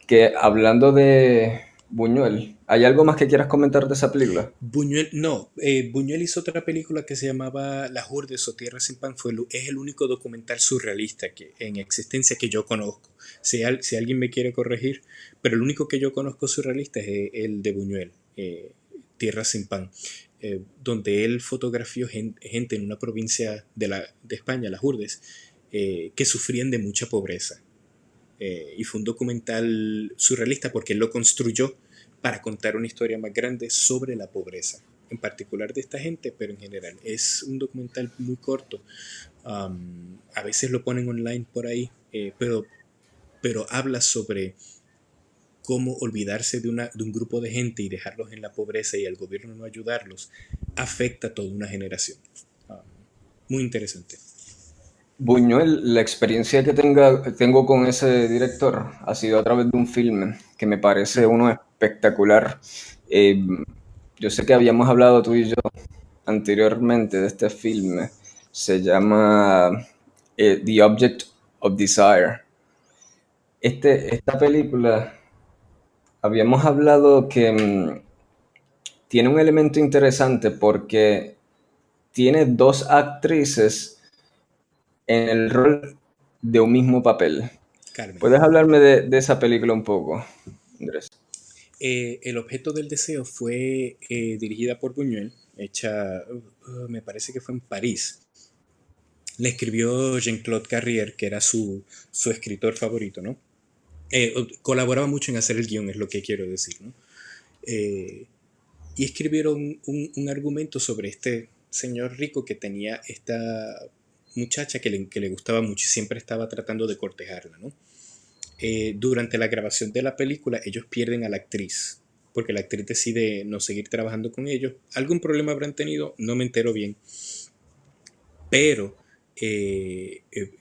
Que hablando de Buñuel, ¿hay algo más que quieras comentar de esa película? Buñuel, no, Buñuel hizo otra película que se llamaba Las Urdes o Tierra sin Pan. Es el único documental surrealista que, en existencia que yo conozco. Si alguien me quiere corregir, pero el único que yo conozco surrealista es el de Buñuel, Tierra sin Pan, donde él fotografió gente en una provincia de España, Las Urdes, que sufrían de mucha pobreza. Y fue un documental surrealista porque él lo construyó para contar una historia más grande sobre la pobreza, en particular de esta gente, pero en general. Es un documental muy corto. A veces lo ponen online por ahí, pero habla sobre cómo olvidarse de un grupo de gente y dejarlos en la pobreza y el gobierno no ayudarlos afecta a toda una generación. Um, Muy interesante. Buñuel, la experiencia que tengo con ese director ha sido a través de un filme que me parece Ujú. uno espectacular. Eh, yo sé que habíamos hablado tú y yo anteriormente de este filme. Se llama The Object of Desire. Esta película, habíamos hablado que tiene un elemento interesante porque tiene dos actrices en el rol de un mismo papel. Carmen. ¿Puedes hablarme de esa película un poco, Andrés? El objeto del deseo fue dirigida por Buñuel, hecha, me parece que fue en París. La escribió Jean-Claude Carrier, que era su escritor favorito, ¿no? Colaboraba mucho en hacer el guión, es lo que quiero decir, ¿no? Eh, y escribieron un argumento sobre este señor rico que tenía esta muchacha que le gustaba mucho y siempre estaba tratando de cortejarla, ¿no? Durante la grabación de la película ellos pierden a la actriz, porque la actriz decide no seguir trabajando con ellos. Algún problema habrán tenido, no me entero bien, pero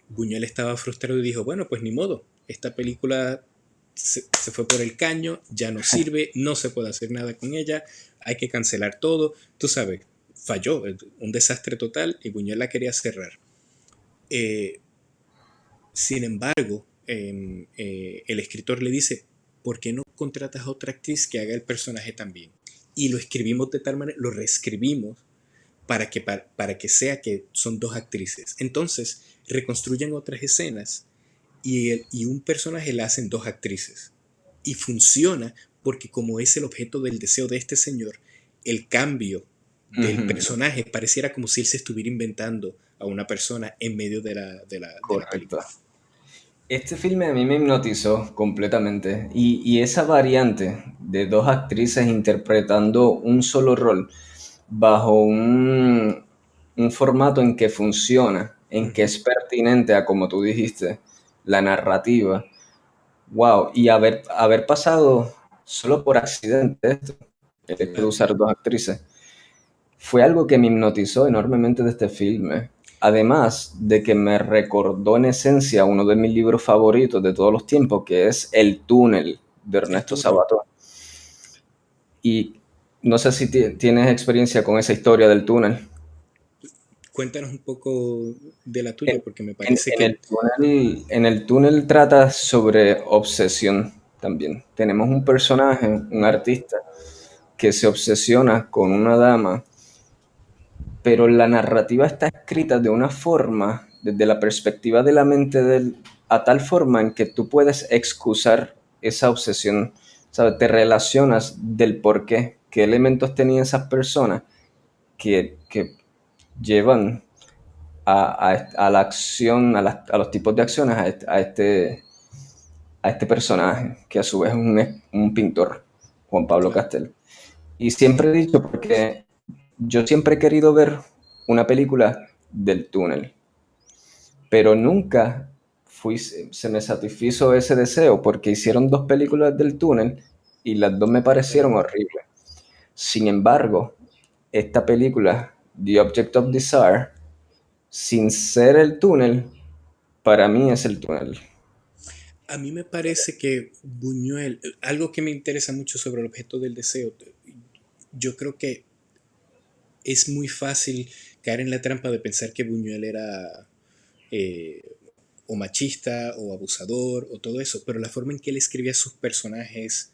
Buñuel estaba frustrado y dijo, bueno, pues ni modo, esta película se fue por el caño, ya no sirve, no se puede hacer nada con ella, hay que cancelar todo, tú sabes, falló, un desastre total y Buñuel la quería cerrar. Eh, Sin embargo, el escritor le dice, ¿por qué no contratas a otra actriz que haga el personaje también? Y lo escribimos de tal manera, lo reescribimos para que sea que son dos actrices. Entonces, reconstruyen otras escenas y un personaje la hacen dos actrices. Y funciona porque como es el objeto del deseo de este señor, el cambio del Ujú, personaje pareciera como si él se estuviera inventando a una persona en medio de la correcto. película. Este filme a mí me hipnotizó completamente y esa variante de dos actrices interpretando un solo rol bajo un formato en que funciona, en que Ujú. es pertinente a, como tú dijiste, la narrativa. Wow, y haber pasado solo por accidente esto, el hecho de Claro. usar dos actrices, fue algo que me hipnotizó enormemente de este filme. Además de que me recordó en esencia uno de mis libros favoritos de todos los tiempos, que es El túnel de El Ernesto túnel. Sabato. Y no sé si tienes experiencia con esa historia del túnel. Cuéntanos un poco de la tuya, En, porque me parece en que... en el túnel trata sobre obsesión también. Tenemos un personaje, un Ujú. artista, que se obsesiona con una dama, pero la narrativa está escrita de una forma, desde la perspectiva de la mente de él, a tal forma en que tú puedes excusar esa obsesión, ¿sabes? Te relacionas del por qué, qué elementos tenían esas personas que llevan a la acción, a los tipos de acciones, a este personaje, que a su vez es un pintor, Juan Pablo Claro. Castel. Y siempre he dicho, porque yo siempre he querido ver una película del túnel, pero nunca se me satisfizo ese deseo, porque hicieron dos películas del túnel y las dos me Ok. parecieron horribles. Sin embargo, esta película, The Object of Desire, sin ser el túnel, para mí es el túnel. A mí me parece que Buñuel, algo que me interesa mucho sobre el objeto del deseo, yo creo que es muy fácil caer en la trampa de pensar que Buñuel era eh, o machista o abusador o todo eso, pero la forma en que él escribía sus personajes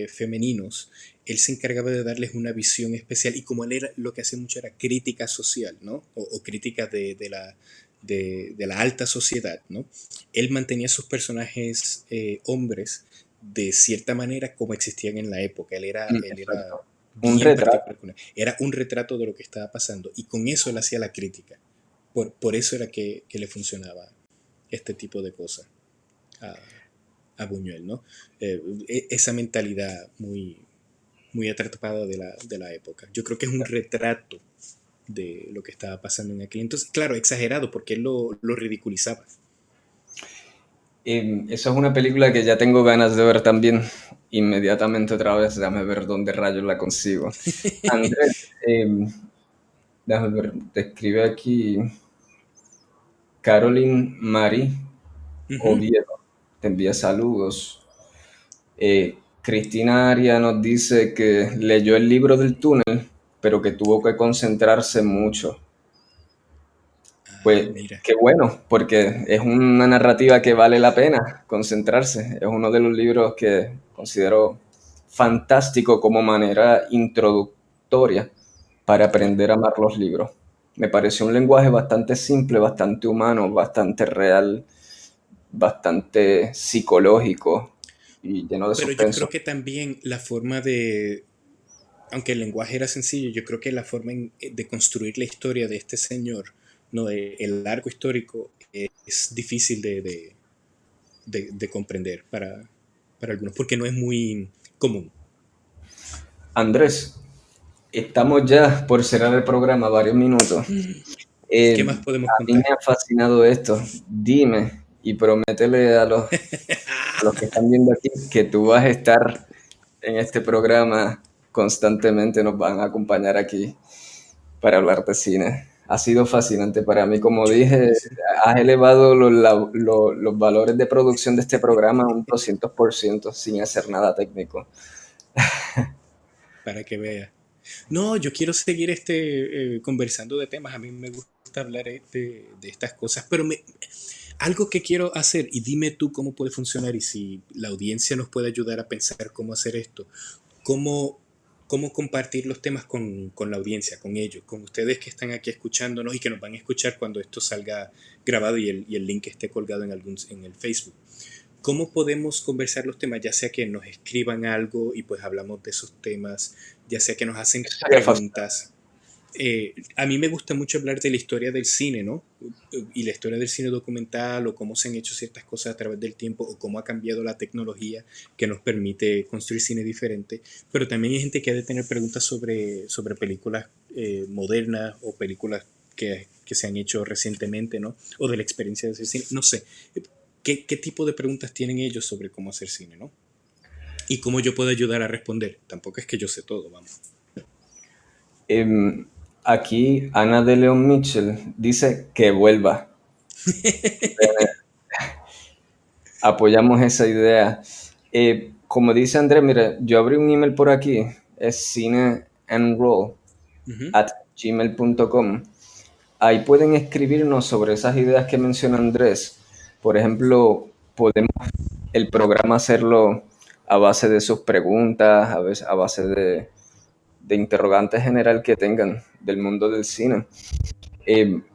femeninos, él se encargaba de darles una visión especial y como él era, lo que hacía mucho era crítica social, ¿no? O crítica de la alta sociedad, ¿no? Él mantenía sus personajes hombres de cierta manera como existían en la época. Él era Exacto. Un bien retrato. particular. Era un retrato de lo que estaba pasando y con eso él hacía la crítica. Por eso era que le funcionaba este tipo de cosas a, a Buñuel, ¿no? Esa mentalidad muy atrapada de la época. Yo creo que es un retrato de lo que estaba pasando en aquel entonces. Claro, exagerado, porque él lo ridiculizaba. Esa es una película que ya tengo ganas de ver también inmediatamente otra vez. Déjame ver dónde rayos la consigo. Andrés, déjame ver, te escribe aquí Caroline Marie Ujú. Oviedo. Te envía saludos. Cristina Aria nos dice que leyó el libro del túnel, pero que tuvo que concentrarse mucho. Ah, Pues mira. qué bueno, porque es una narrativa que vale la pena concentrarse. Es uno de los libros que considero fantástico como manera introductoria para Claro. aprender a amar los libros. Me pareció un lenguaje bastante simple, bastante humano, bastante real, bastante psicológico y lleno de Pero yo suspenso. creo que también la forma de, aunque el lenguaje era sencillo, yo creo que la forma de construir la historia de este señor, no, el arco histórico, es difícil de comprender para algunos, porque no es muy común. Andrés, estamos ya por cerrar el programa, varios minutos. ¿Qué más podemos A mí me contar? ha fascinado esto. Dime y prométele a los que están viendo aquí que tú vas a estar en este programa constantemente, nos van a acompañar aquí para hablar de cine. Ha sido fascinante para mí, como dije, Sí, has elevado los valores de producción de este programa a un 200% sin hacer nada técnico. para que vea. No, yo quiero seguir conversando de temas. A mí me gusta hablar de estas cosas, pero algo que quiero hacer, y dime tú cómo puede funcionar y si la audiencia nos puede ayudar a pensar cómo hacer esto, cómo, cómo compartir los temas con la audiencia, con ellos, con ustedes que están aquí escuchándonos y que nos van a escuchar cuando esto salga grabado y el link esté colgado en el Facebook. ¿Cómo podemos conversar los temas? Ya sea que nos escriban algo y pues hablamos de esos temas, ya sea que nos hacen Eso sería fascinante. preguntas. A mí me gusta mucho hablar de la historia del cine, ¿no? Y la historia del cine documental o cómo se han hecho ciertas cosas a través del tiempo o cómo ha cambiado la tecnología que nos permite construir cine diferente. Pero también hay gente que ha de tener preguntas sobre películas modernas o películas que se han hecho recientemente, ¿no? O de la experiencia de hacer cine. No sé. ¿Qué tipo de preguntas tienen ellos sobre cómo hacer cine, ¿no? Y cómo yo puedo ayudar a responder. Tampoco es que yo sé todo, vamos. Em, Aquí Ana de León Mitchell dice que vuelva. Apoyamos esa idea. Como dice Andrés, mira, yo abrí un email por aquí, es cineandroll Ujú. at gmail.com. Ahí pueden escribirnos sobre esas ideas que menciona Andrés. Por ejemplo, podemos el programa hacerlo a base de sus preguntas, a base de interrogantes general que tengan del mundo del cine.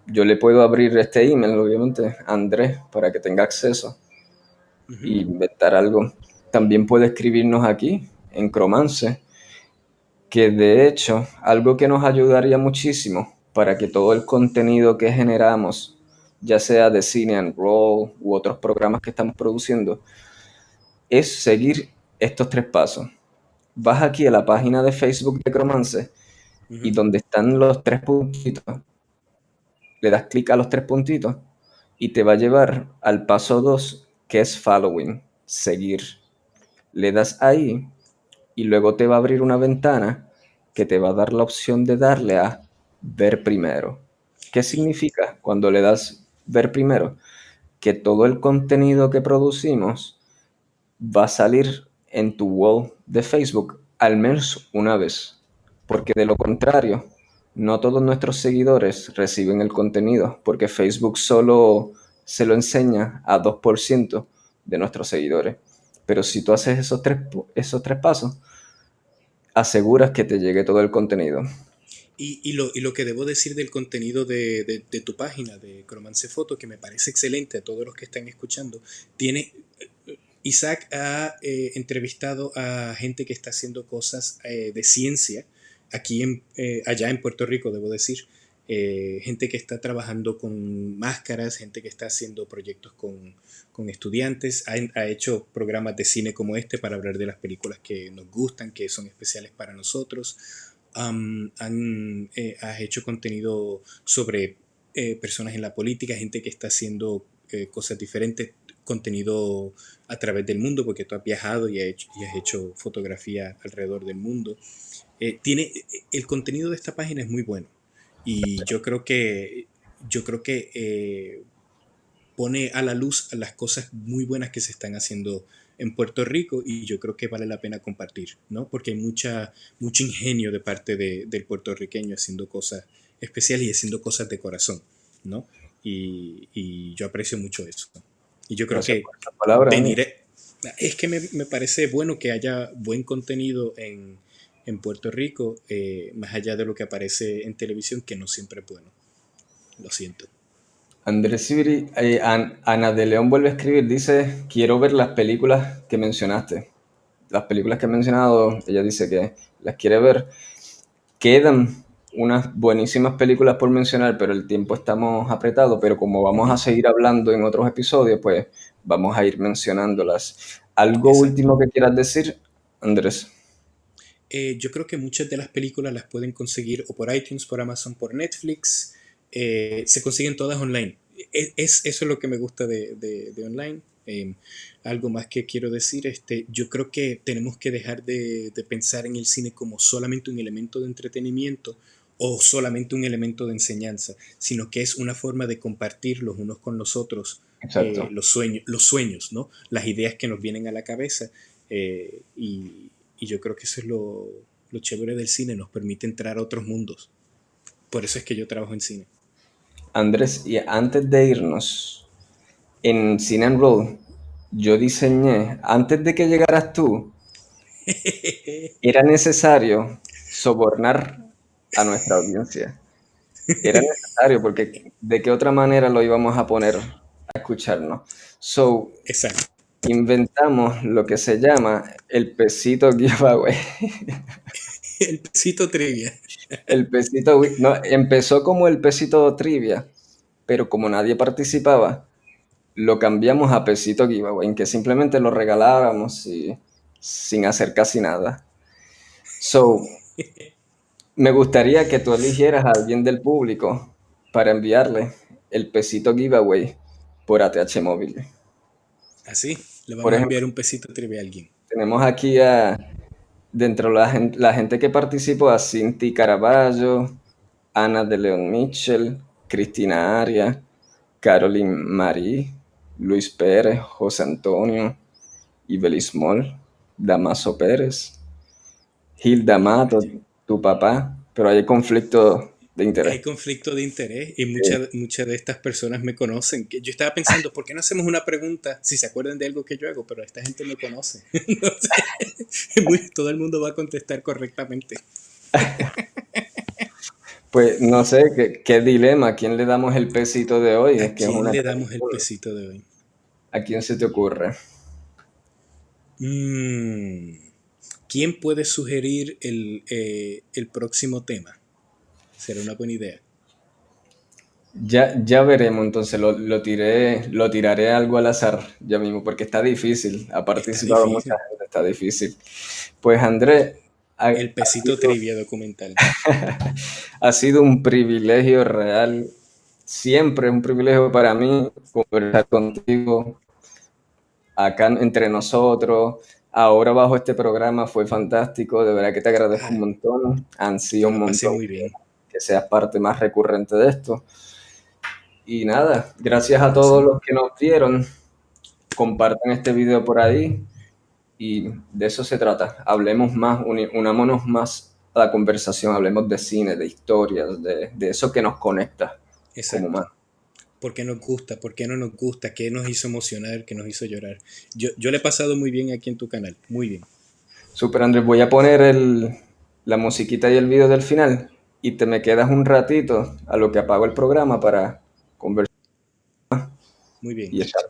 Yo le puedo abrir este email, obviamente, a Andrés, para que tenga acceso Ujú. y inventar algo. También puede escribirnos aquí, en Cromance, que de hecho, algo que nos ayudaría muchísimo para que todo el contenido que generamos, ya sea de Cine and Roll u otros programas que estamos produciendo, es seguir estos 3 pasos. Vas aquí a la página de Facebook de Cromance y Ujú. donde están los 3 puntitos, le das clic a los 3 puntitos y te va a llevar al paso 2, que es following, seguir. Le das ahí y luego te va a abrir una ventana que te va a dar la opción de darle a ver primero. ¿Qué Y, significa cuando le das ver primero? Que todo el contenido que producimos va a salir en tu wall de Facebook al menos una vez, porque de lo contrario, no todos nuestros seguidores reciben el contenido, porque Facebook solo se lo enseña a 2% de nuestros seguidores. Pero si tú haces esos tres pasos, aseguras que te llegue todo el contenido. y lo que debo decir del contenido de tu página de Cromance Foto, que me parece excelente a todos los que están escuchando, tiene... Isaac ha entrevistado a gente que está haciendo cosas de ciencia allá en Puerto Rico, debo decir. Gente que está trabajando con máscaras, gente que está haciendo proyectos con estudiantes, ha hecho programas de cine como este para hablar de las películas que nos gustan, que son especiales para nosotros. Has hecho contenido sobre personas en la política, gente que está haciendo cosas diferentes, contenido a través del mundo, porque tú has viajado y has hecho fotografía alrededor del mundo. El contenido de esta página es muy bueno y yo creo que pone a la luz las cosas muy buenas que se están haciendo en Puerto Rico y yo creo que vale la pena compartir, ¿no? Porque hay mucho ingenio de parte del puertorriqueño haciendo cosas especiales y haciendo cosas de corazón, ¿no? Y yo aprecio mucho eso. Y yo creo Gracias que por esta palabra, Dani. venir, es que me parece bueno que haya buen contenido en Puerto Rico, más allá de lo que aparece en televisión, que no siempre es bueno. Lo siento. Andrés Sibiri, Ana de León vuelve a escribir, dice, quiero ver las películas que mencionaste. Las películas que he mencionado, ella dice que las quiere ver. Quedan unas buenísimas películas por mencionar, pero el tiempo estamos apretados, pero como vamos a Ujú. seguir hablando en otros episodios, pues vamos a ir mencionándolas. ¿Algo Exacto. último que quieras decir, Andrés? Yo creo que muchas de las películas las pueden conseguir o por iTunes, por Amazon, por Netflix. Se consiguen todas online. Eso es lo que me gusta de online. Algo más que quiero decir, yo creo que tenemos que dejar de pensar en el cine como solamente un elemento de entretenimiento o solamente un elemento de enseñanza, sino que es una forma de compartir los unos con los otros Exacto. los sueños, ¿no? Las ideas que nos vienen a la cabeza. Y yo creo que eso es lo chévere del cine, nos permite entrar a otros mundos. Por eso es que yo trabajo en cine. Andrés, y antes de irnos, en Cine and Roll, yo diseñé, antes de que llegaras tú, era necesario sobornar a nuestra audiencia. Era necesario porque de qué otra manera lo íbamos a poner a escucharnos. So, Exacto. inventamos lo que se llama el pesito giveaway. El pesito trivia. El pesito, no, empezó como el pesito trivia, pero como nadie participaba, lo cambiamos a pesito giveaway, en que simplemente lo regalábamos sin hacer casi nada. So, me gustaría que tú eligieras a alguien del público para enviarle el pesito giveaway por ATH móvil. Así, le Por vamos a ejemplo, enviar un pesito trivia a alguien. tenemos aquí dentro de la gente que participó, a Cinti Caraballo, Ana de León Mitchell, Cristina Arias, Caroline Marí, Luis Pérez, José Antonio, Ibelis Moll, Damaso Pérez, Hilda Mato, Oye, tu papá, pero hay conflicto de hay interés. conflicto de interés y Sí. muchas de estas personas me conocen. Yo estaba pensando, ¿por qué no hacemos una pregunta si se acuerdan de algo que yo hago? Pero esta gente me conoce. No sé. Todo el mundo va a contestar correctamente. Pues no sé, qué dilema, ¿a quién le damos el pesito de hoy? ¿A Es que es quién una le gran damos el duda. pesito de hoy? ¿A quién se te ocurre? Mm, ¿Quién puede sugerir el próximo tema? Será una buena idea. Ya veremos, entonces lo tiraré algo al azar ya mismo, porque está difícil. Ha Está participado mucha difícil. gente, está difícil. Pues Andrés, El pesito sido, trivia documental. ha sido un privilegio real, siempre es un privilegio para mí conversar contigo acá entre nosotros. Ahora bajo este programa fue fantástico, de verdad que te agradezco un Ah, montón. Han sido yo un lo pasé montón muy bien. que seas parte más recurrente de esto. Y nada, gracias a Claro, todos sí. los que nos vieron. Compartan este video por ahí y de eso se trata. Hablemos más, unámonos más a la conversación, hablemos de cine, de historias, de eso que nos conecta como Exacto. más. ¿Por qué nos gusta? ¿Por qué no nos gusta? ¿Qué nos hizo emocionar? ¿Qué nos hizo llorar? Yo le he pasado muy bien aquí en tu canal. Muy bien. Super Andrés, voy a poner la musiquita y el video del final y te me quedas un ratito a lo que apago el programa para conversar Muy bien. y echar